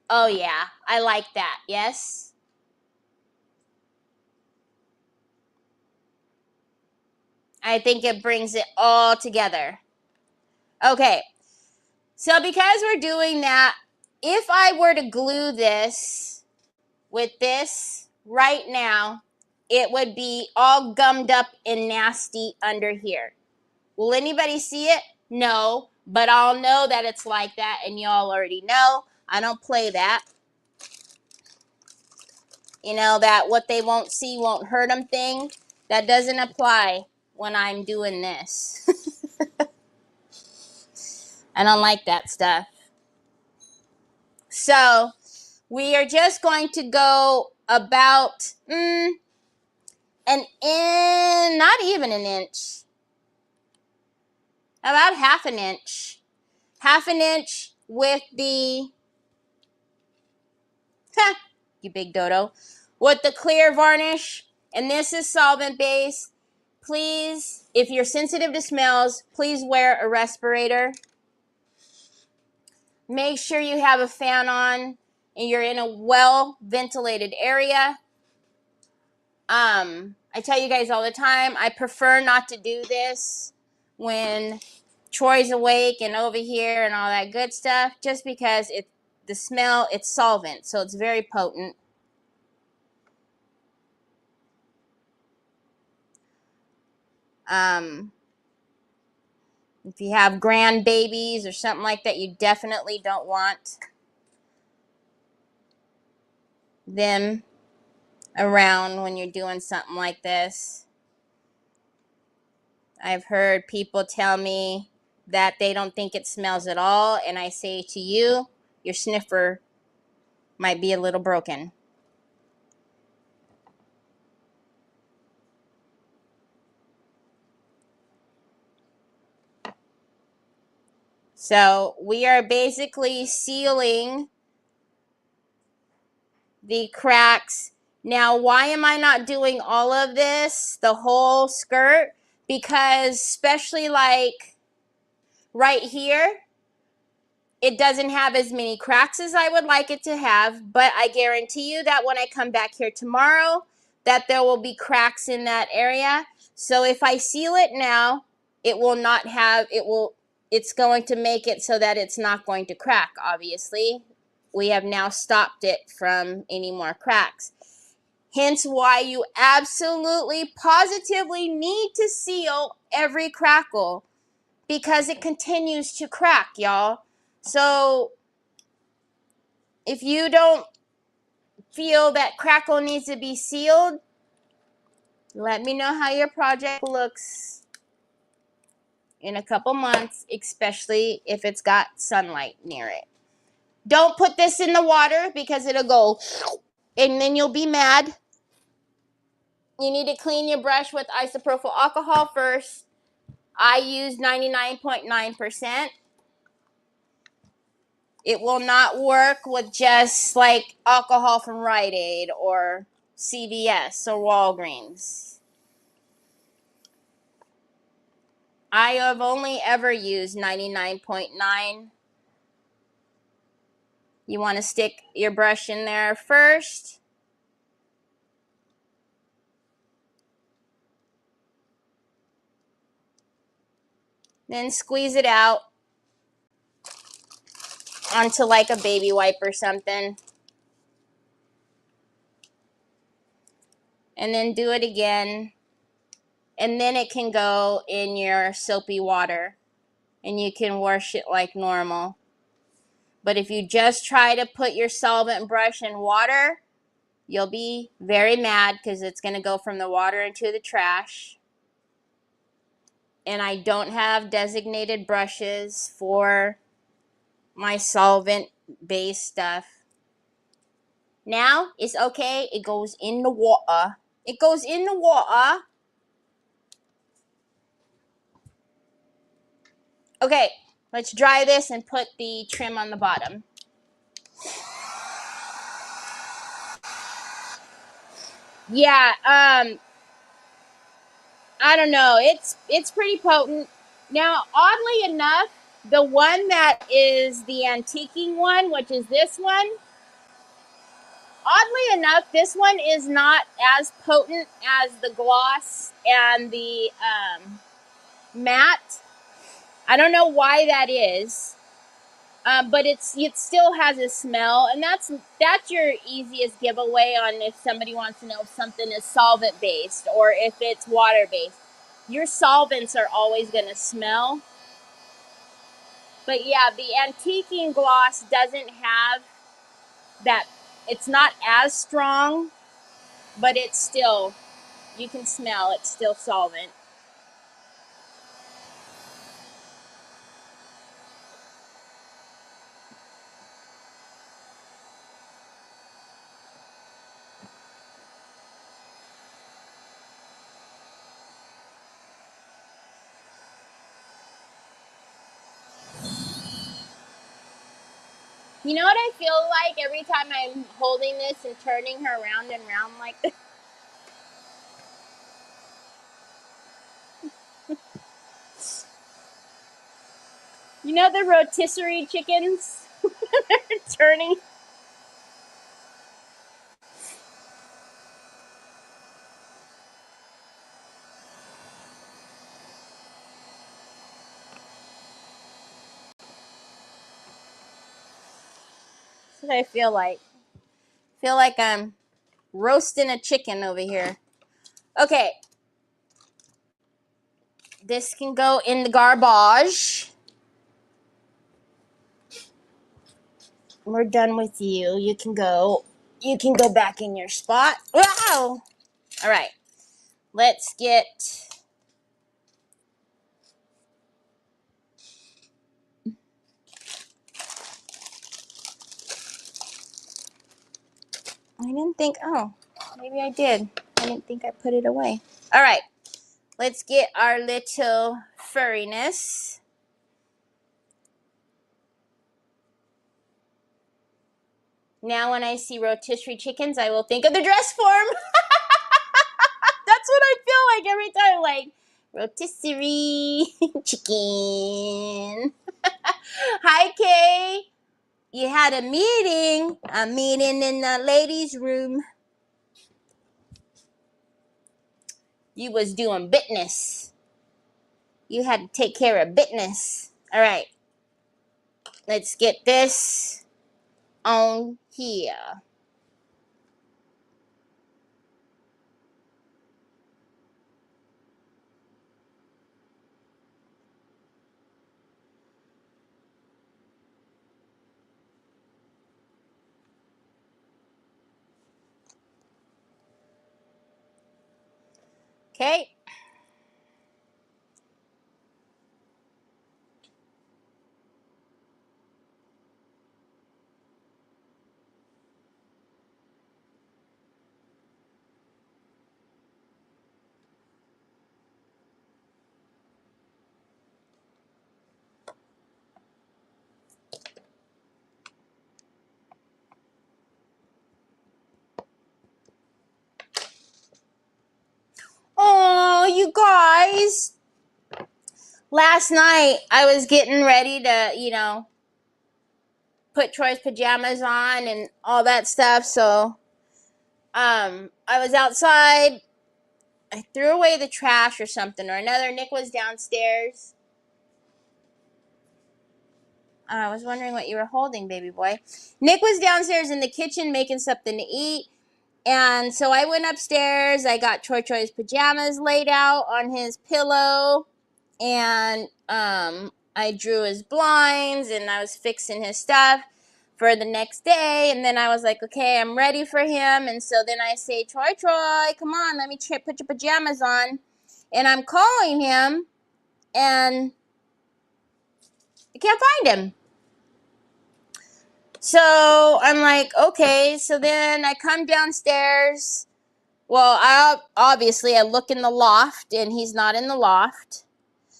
Oh yeah, I like that. Yes. I think it brings it all together. Okay. So because we're doing that, if I were to glue this with this right now, it would be all gummed up and nasty under here. Will anybody see it? No, but I'll know that it's like that, and y'all already know. I don't play that. You know, that what they won't see won't hurt them thing. That doesn't apply when I'm doing this. I don't like that stuff. So we are just going to go about an inch, not even an inch, about half an inch. Half an inch with the, you big dodo, with the clear varnish. And this is solvent based. Please, if you're sensitive to smells, please wear a respirator. Make sure you have a fan on and you're in a well ventilated area. I tell you guys all the time, I prefer not to do this when Troy's awake and over here and all that good stuff, just because the smell, it's solvent, so it's very potent. If you have grandbabies or something like that, you definitely don't want them around when you're doing something like this. I've heard people tell me that they don't think it smells at all, and I say to you, your sniffer might be a little broken. So we are basically sealing the cracks. Now, why am I not doing all of this, the whole skirt? Because especially like right here, it doesn't have as many cracks as I would like it to have, but I guarantee you that when I come back here tomorrow, that there will be cracks in that area. So if I seal it now, it will not have, it's going to make it so that it's not going to crack, obviously. We have now stopped it from any more cracks. Hence why you absolutely, positively need to seal every crackle, because it continues to crack, y'all. So if you don't feel that crackle needs to be sealed, let me know how your project looks in a couple months, especially if it's got sunlight near it. Don't put this in the water because it'll go and then you'll be mad. You need to clean your brush with isopropyl alcohol first. I use 99.9%. It will not work with just like alcohol from Rite Aid or CVS or Walgreens. I have only ever used 99.9. You want to stick your brush in there first. Then squeeze it out onto like a baby wipe or something. And then do it again. And then it can go in your soapy water. And you can wash it like normal. But if you just try to put your solvent brush in water, you'll be very mad because it's going to go from the water into the trash. And I don't have designated brushes for my solvent-based stuff. Now, it's okay. It goes in the water. It goes in the water. Okay, let's dry this and put the trim on the bottom. Yeah, I don't know. It's pretty potent. Now, oddly enough, the one that is the antiquing one, which is this one, oddly enough, this one is not as potent as the gloss and the matte. I don't know why that is. But it still has a smell, and that's your easiest giveaway on if somebody wants to know if something is solvent based or if it's water based. Your solvents are always going to smell. But yeah, the antiquing gloss doesn't have that. It's not as strong, but it's still, you can smell it's still solvent. You know what I feel like every time I'm holding this and turning her round and round like this? You know the rotisserie chickens? They're turning. That's what I feel like. Feel like I'm roasting a chicken over here. Okay. This can go in the garbage. We're done with you. You can go back in your spot. Wow. All right. Let's get I didn't think, oh, maybe I did. I didn't think I put it away. All right. Let's get our little furriness. Now when I see rotisserie chickens, I will think of the dress form. That's what I feel like every time, like, rotisserie chicken. Hi, Kay. You had a meeting in the ladies' room. You was doing business. You had to take care of business. All right. Let's get this on here. Okay. Oh, you guys. Last night I was getting ready to, put Troy's pajamas on and all that stuff. So, I was outside. I threw away the trash or something or another. Nick was downstairs. I was wondering what you were holding, baby boy. Nick was downstairs in the kitchen making something to eat. And so I went upstairs. I got Troy's pajamas laid out on his pillow. And I drew his blinds and I was fixing his stuff for the next day. And then I was like, okay, I'm ready for him. And so then I say, Troy, come on, let me put your pajamas on. And I'm calling him and I can't find him. So I'm like, okay. So then I come downstairs. Well, I look in the loft and he's not in the loft.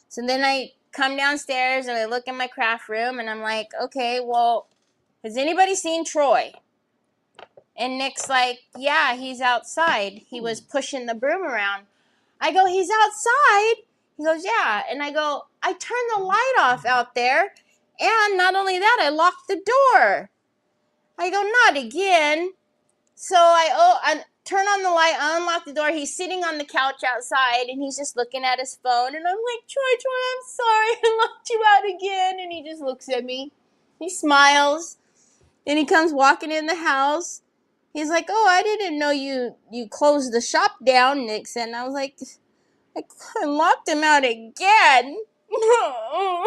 So then I come downstairs and I look in my craft room and I'm like, okay, well, has anybody seen Troy? And Nick's like, yeah, he's outside. He was pushing the broom around. I go, he's outside? He goes, yeah. And I go, I turned the light off out there. And not only that, I locked the door. I go, not again. So I turn on the light, I unlock the door. He's sitting on the couch outside and he's just looking at his phone. And I'm like, Troy, I'm sorry. I locked you out again. And he just looks at me. He smiles. Then he comes walking in the house. He's like, "Oh, I didn't know you closed the shop down," Nick said. And I was like, I locked him out again.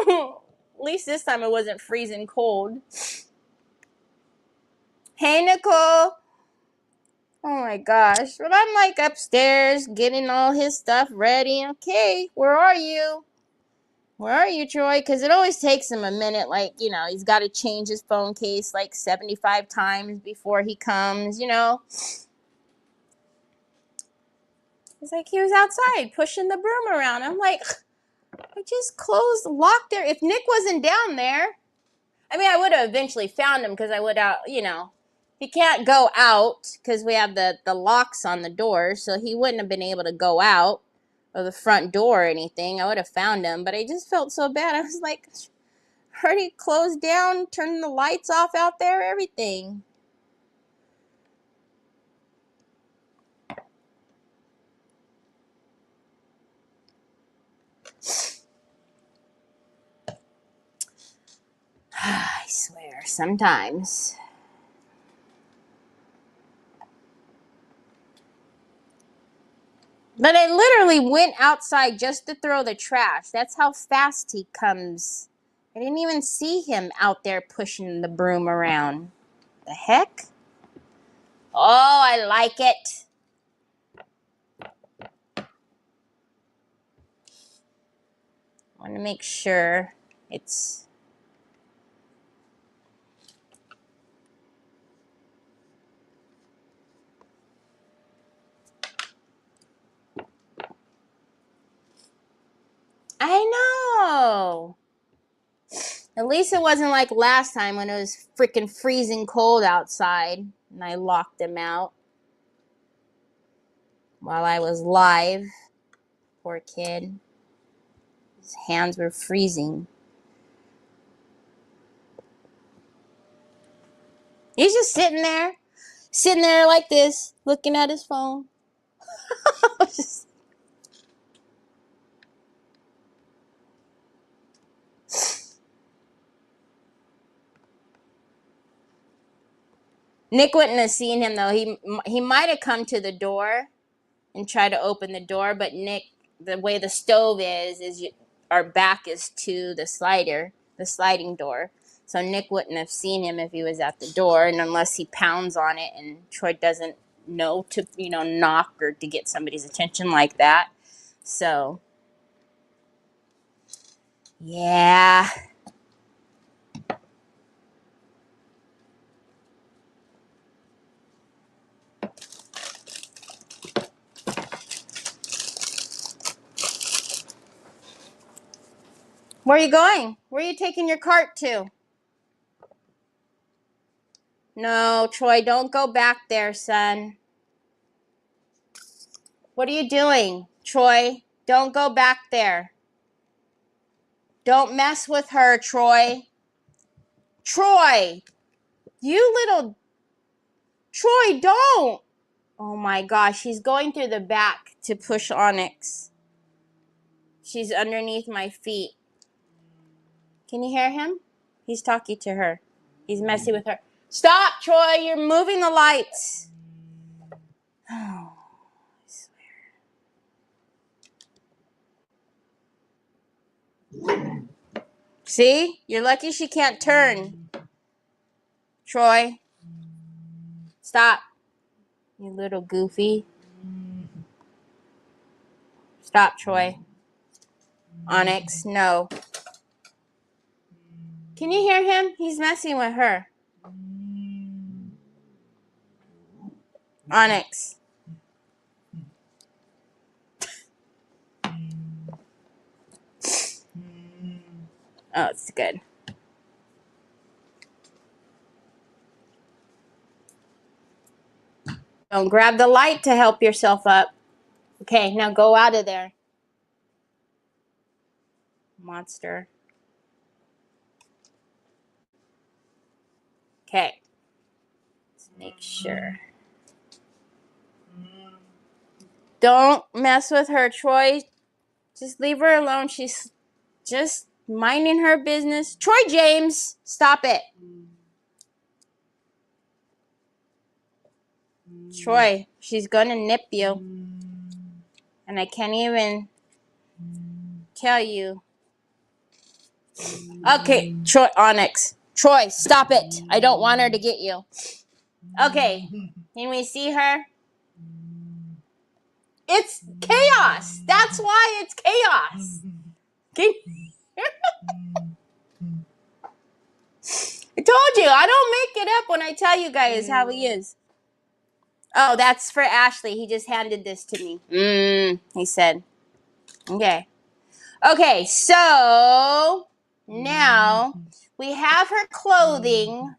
At least this time it wasn't freezing cold. Hey, Nicole. Oh my gosh. But I'm like upstairs getting all his stuff ready. Okay, where are you? Where are you, Troy? Because it always takes him a minute. Like, he's got to change his phone case like 75 times before he comes, It's like he was outside pushing the broom around. I'm like, I just locked there. If Nick wasn't down there, I mean, I would have eventually found him because I would out, he can't go out because we have the locks on the door, so he wouldn't have been able to go out of the front door or anything. I would have found him, but I just felt so bad. I was like, already closed down, turning the lights off out there, everything. I swear, sometimes. But I literally went outside just to throw the trash. That's how fast he comes. I didn't even see him out there pushing the broom around. The heck? Oh, I like it. I want to make sure it's... I know. At least it wasn't like last time when it was freaking freezing cold outside and I locked him out while I was live. Poor kid. His hands were freezing. He's just sitting there like this, looking at his phone. Nick wouldn't have seen him though. He might have come to the door and tried to open the door, but Nick, the way the stove is our back is to the sliding door. So Nick wouldn't have seen him if he was at the door, and unless he pounds on it and Troy doesn't know to, knock or to get somebody's attention like that. So, yeah. Where are you going? Where are you taking your cart to? No, Troy, don't go back there, son. What are you doing, Troy? Don't go back there. Don't mess with her, Troy. Troy! You little... Troy, don't! Oh my gosh, she's going through the back to push Onyx. She's underneath my feet. Can you hear him? He's talking to her. He's messing with her. Stop, Troy! You're moving the lights. Oh, I swear. See? You're lucky she can't turn. Troy. Stop. You little goofy. Stop, Troy. Onyx, no. Can you hear him? He's messing with her. Onyx. Oh, it's good. Don't grab the light to help yourself up. Okay, now go out of there. Monster. Okay. Let's make sure. Don't mess with her, Troy. Just leave her alone. She's just minding her business. Troy James, stop it. Troy, she's gonna nip you. And I can't even tell you. Okay, Troy, Onyx. Troy, stop it. I don't want her to get you. Okay, can we see her? It's chaos. That's why it's chaos. Okay? I told you, I don't make it up when I tell you guys how he is. Oh, that's for Ashley. He just handed this to me. He said. Okay. Okay, so now we have her clothing.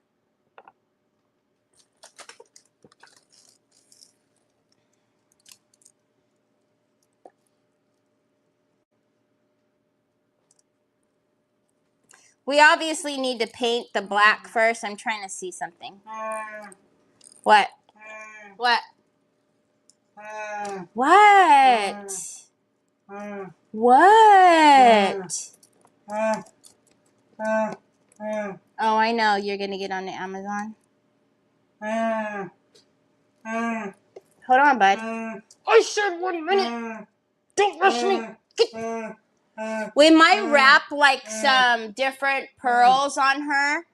We obviously need to paint the black first. I'm trying to see something. What? What? What? What? Oh, I know. You're going to get on the Amazon. Hold on, bud. I said 1 minute. Don't rush me. We might wrap like some different pearls on her.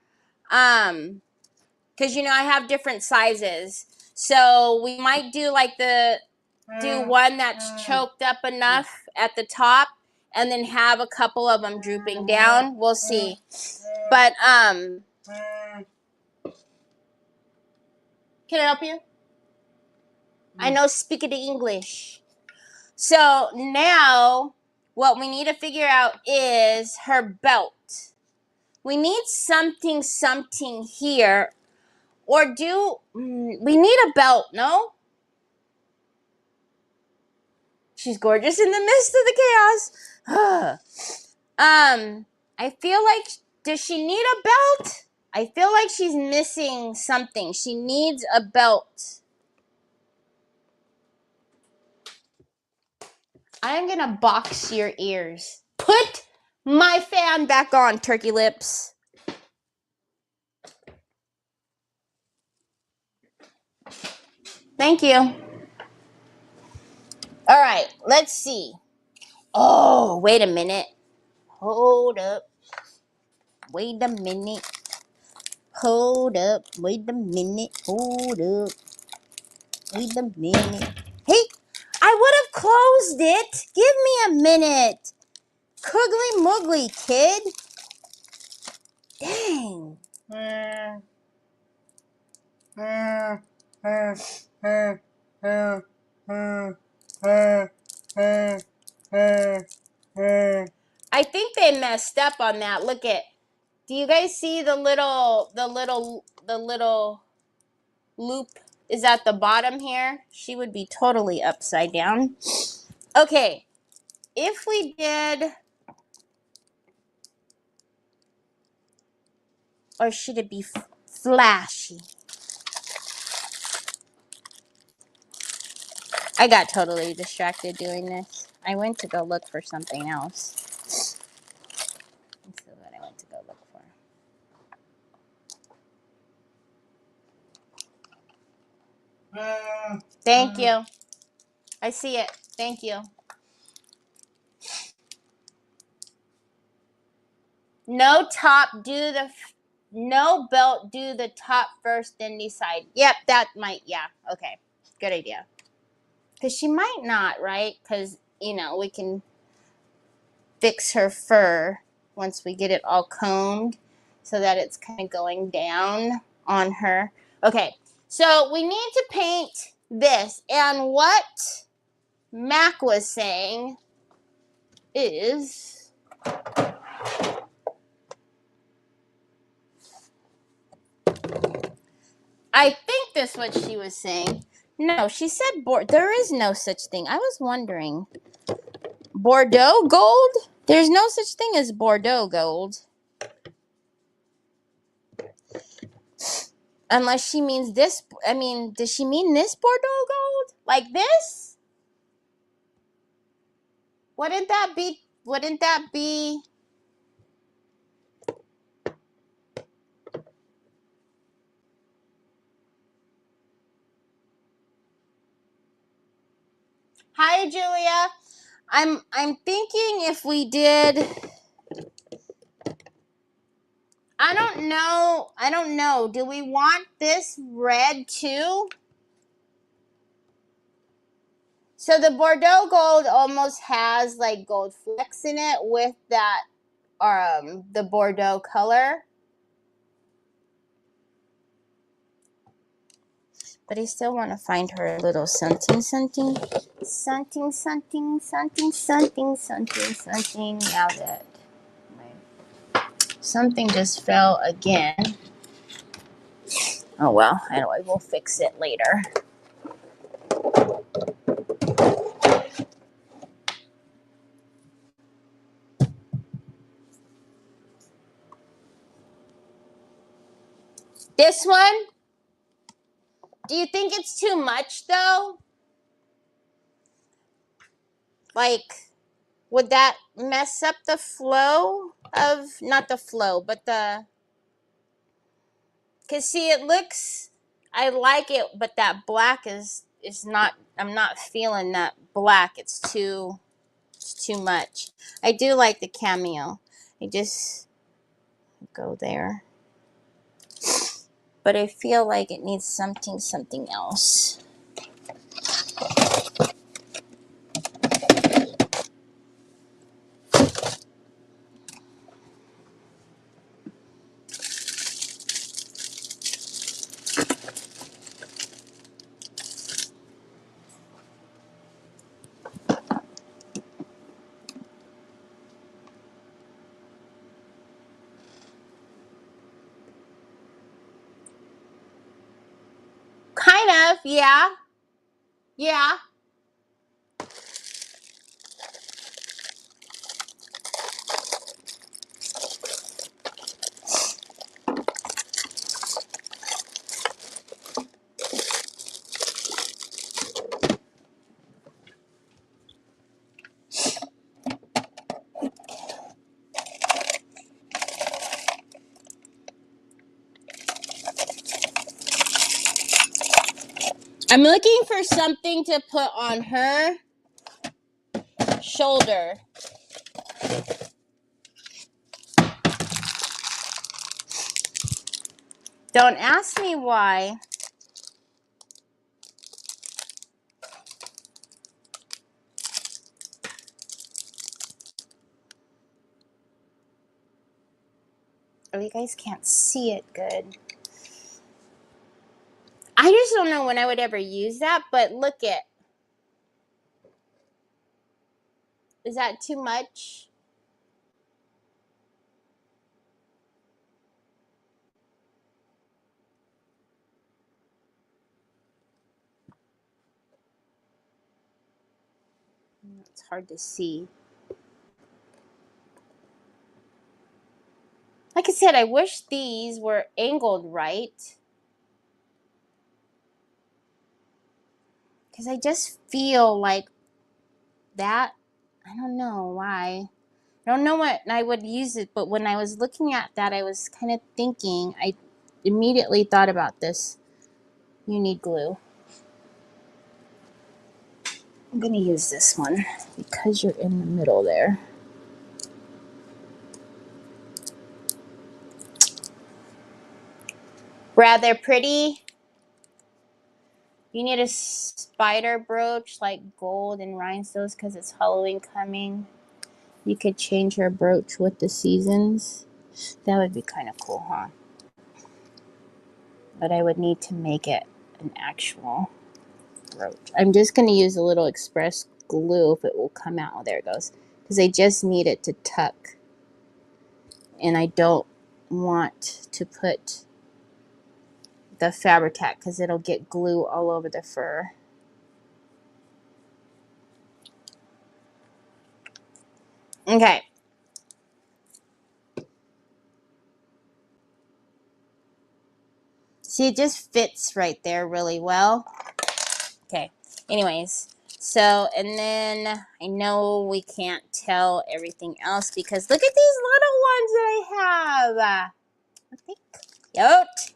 Because, you know, I have different sizes. So we might do like do one that's choked up enough at the top and then have a couple of them drooping down. We'll see. But, can I help you? I know speak the English. So now what we need to figure out is her belt. We need something here. Or we need a belt, no? She's gorgeous in the midst of the chaos. I feel like, does she need a belt? I feel like she's missing something. She needs a belt. I'm gonna box your ears. Put my fan back on, Turkey Lips. Thank you. All right, let's see. Oh, wait a minute. Hold up. Wait a minute. Hold up. Wait a minute. Hold up. Wait a minute. Hey, I would have closed it. Give me a minute. Coogly moogly, kid. Dang. I think they messed up on that. Look at. Do you guys see the little loop is at the bottom here? She would be totally upside down. Okay. If we did, or should it be flashy? I got totally distracted doing this. I went to go look for something else. That's what I went to go look for. Thank you. I see it. Thank you. No top, no belt, do the top first, then decide. Yep, that might, yeah. Okay, good idea. Because she might not, right? Because, you know, we can fix her fur once we get it all combed so that it's kind of going down on her. Okay, so we need to paint this. And what Mac was saying is... I think that's what she was saying. No, she said there is no such thing. I was wondering. Bordeaux gold? There's no such thing as Bordeaux gold. Unless she means this. I mean, does she mean this Bordeaux gold? Like this? Wouldn't that be Hi, Julia. I'm thinking if we did, I don't know. Do we want this red too? So the Bordeaux gold almost has like gold flecks in it with that the Bordeaux color. But I still want to find her little something. Now that something just fell again. Oh well, anyway, we'll fix it later. This one? Do you think it's too much though? Like, would that mess up the flow of, not the flow, but the, cause see it looks, I like it, but that black is not, I'm not feeling that black. It's too much. I do like the cameo. I just go there. But I feel like it needs something else. Kind of, yeah. Yeah. I'm looking for something to put on her shoulder. Don't ask me why. Oh, you guys can't see it good. I just don't know when I would ever use that, but look it. Is that too much? It's hard to see. Like I said, I wish these were angled right. Because I just feel like that, I don't know why. I don't know what I would use it, but when I was looking at that, I was kind of thinking, I immediately thought about this. You need glue. I'm going to use this one because you're in the middle there. Rather pretty. You need a spider brooch like gold and rhinestones because it's Halloween coming. You could change your brooch with the seasons. That would be kind of cool, huh? But I would need to make it an actual brooch. I'm just going to use a little express glue if it will come out. Oh, there it goes. Because I just need it to tuck. And I don't want to put the Fabri-Tac because it'll get glue all over the fur. Okay. See, it just fits right there really well. Okay. Anyways, so, and then I know we can't tell everything else because look at these little ones that I have. I think, cute.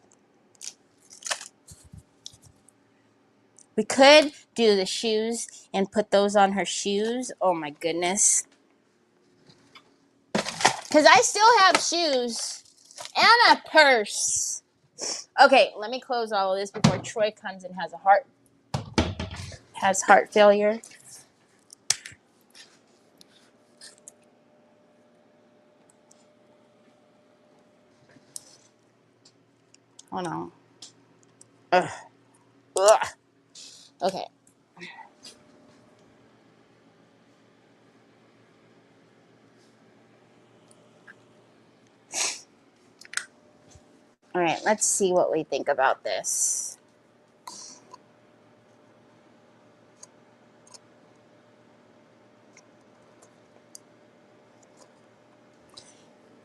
We could do the shoes and put those on her shoes. Oh my goodness. Because I still have shoes and a purse. Okay, let me close all of this before Troy comes and has heart failure. Hold on. Ugh. Ugh. Okay. All right, let's see what we think about this.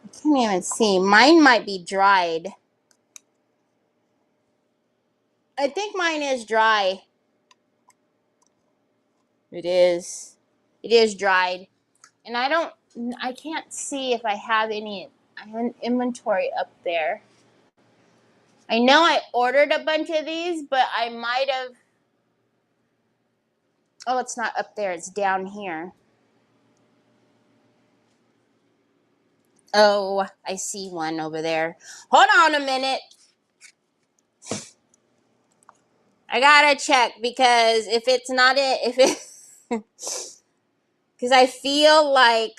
I can't even see. Mine might be dried. I think mine is dry. It is. It is dried. And I can't see if I have any inventory up there. I know I ordered a bunch of these, but I might have. Oh, it's not up there. It's down here. Oh, I see one over there. Hold on a minute. I gotta check because if it's not it, because I feel like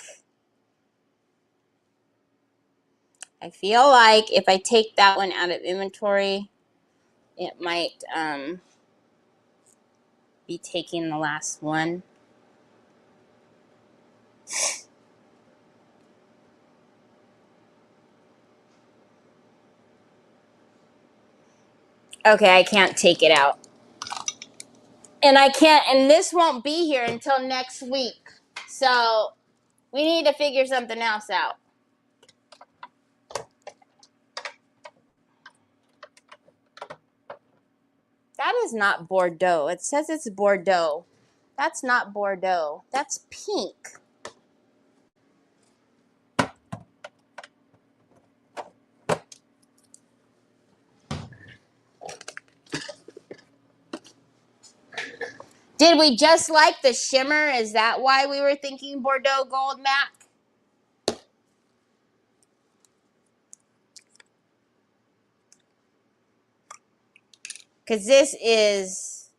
if I take that one out of inventory, it might be taking the last one. Okay, I can't take it out. And I can't, and this won't be here until next week. So we need to figure something else out. That is not Bordeaux. It says it's Bordeaux. That's not Bordeaux. That's pink. Did we just like the shimmer? Is that why we were thinking Bordeaux Gold MAC? Because this is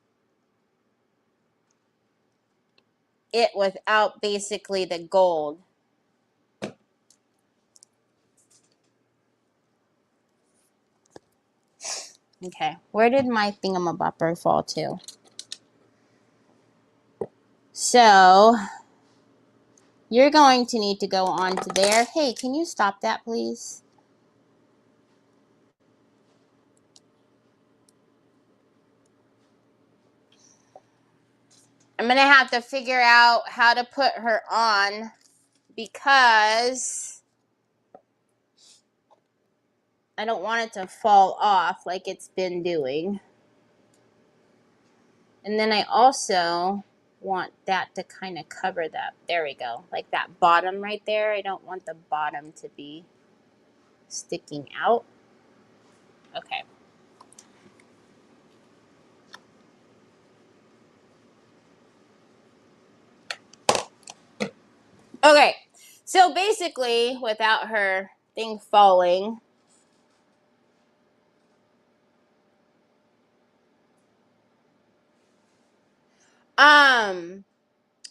it without basically the gold. Okay, where did my thingamabopper fall to? So, you're going to need to go on to there. Hey, can you stop that, please? I'm going to have to figure out how to put her on because I don't want it to fall off like it's been doing. And then I also want that to kind of cover that. There we go. Like that bottom right there. I don't want the bottom to be sticking out. Okay. Okay. So basically, without her thing falling,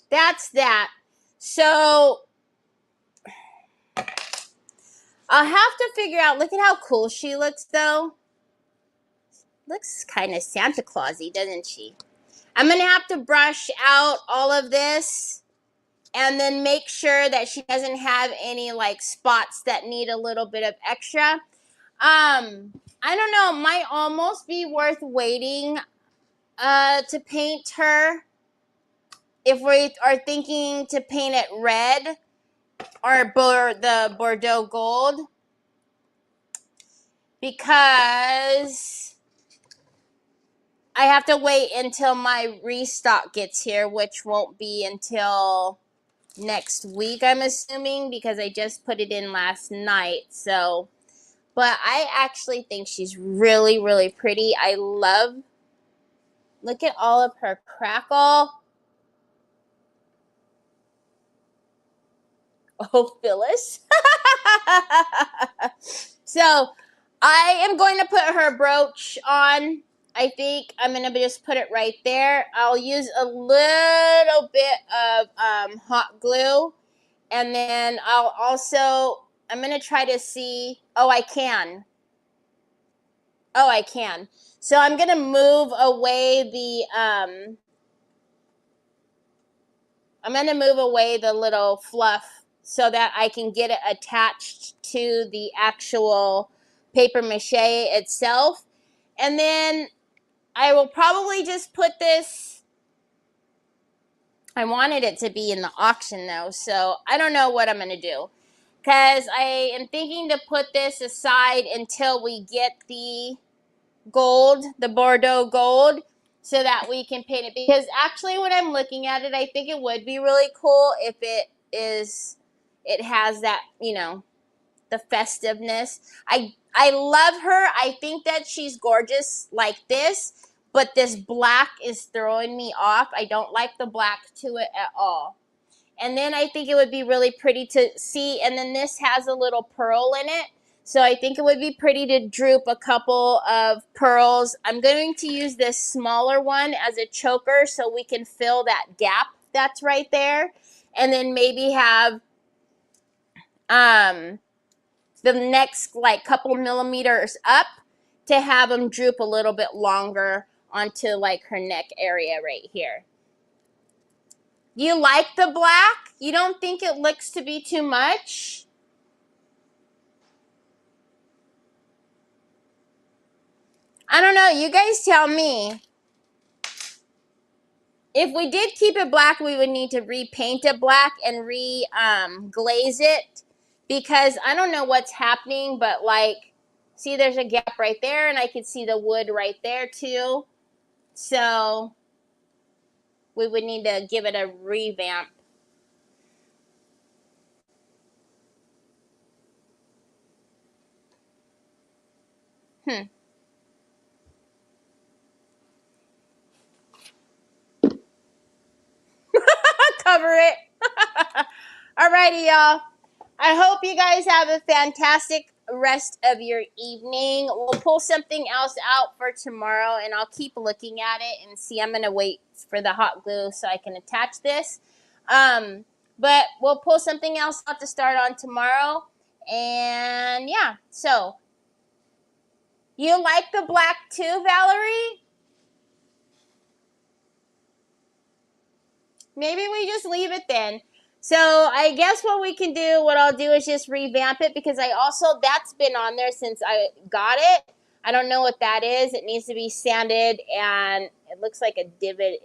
that's that. So I'll have to figure out. Look at how cool she looks, though. Looks kind of Santa Clausy, doesn't she? I'm gonna have to brush out all of this and then make sure that she doesn't have any like spots that need a little bit of extra. I don't know. Might almost be worth waiting to paint her if we are thinking to paint it red or the Bordeaux gold, because I have to wait until my restock gets here, which won't be until next week, I'm assuming, because I just put it in last night. So, but I actually think she's really, really pretty. I love Look at all of her crackle. Oh, Phyllis. So I am going to put her brooch on. I think I'm going to just put it right there. I'll use a little bit of hot glue. And then I'm going to try to see. Oh, I can. Oh, I can. So I'm going to move away the little fluff so that I can get it attached to the actual paper mache itself. And then I will probably just put this. I wanted it to be in the auction though, so I don't know what I'm going to do. Because I am thinking to put this aside until we get the gold, the Bordeaux gold, so that we can paint it. Because actually when I'm looking at it, I think it would be really cool if it has that, you know, the festiveness. I love her. I think that she's gorgeous like this, but this black is throwing me off. I don't like the black to it at all. And then I think it would be really pretty to see, and then this has a little pearl in it. So I think it would be pretty to droop a couple of pearls. I'm going to use this smaller one as a choker so we can fill that gap that's right there. And then maybe have the next like couple millimeters up to have them droop a little bit longer onto like her neck area right here. You like the black? You don't think it looks to be too much? I don't know. You guys tell me. If we did keep it black, we would need to repaint it black and glaze it, because I don't know what's happening, but like, see, there's a gap right there, and I can see the wood right there too. So we would need to give it a revamp. Cover it. Alrighty, y'all. I hope you guys have a fantastic rest of your evening. We'll pull something else out for tomorrow, and I'll keep looking at it and see. I'm going to wait for the hot glue so I can attach this. But we'll pull something else out to start on tomorrow. And yeah, so you like the black too, Valerie? Maybe we just leave it then. So I guess what I'll do is just revamp it, because that's been on there since I got it. I don't know what that is. It needs to be sanded, and it looks like a divot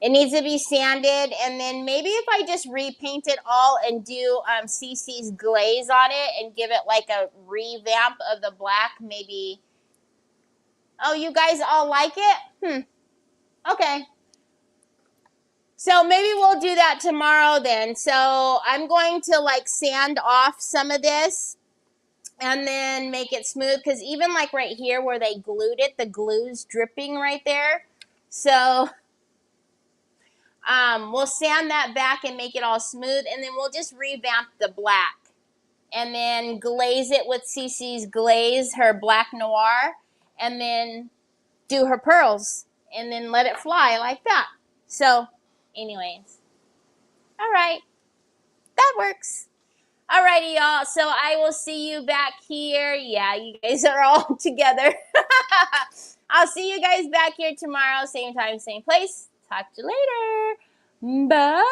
it needs to be sanded. And then maybe if I just repaint it all and do CC's glaze on it and give it like a revamp of the black, maybe. Oh, you guys all like it? Okay. So maybe we'll do that tomorrow then. So I'm going to like sand off some of this and then make it smooth, because even like right here where they glued it, the glue's dripping right there. So we'll sand that back and make it all smooth, and then we'll just revamp the black and then glaze it with CC's glaze, her black noir, and then do her pearls and then let it fly like that. So anyways, all right, that works. Alrighty, y'all. So I will see you back here. Yeah, you guys are all together. I'll see you guys back here tomorrow, same time, same place. Talk to you later. Bye.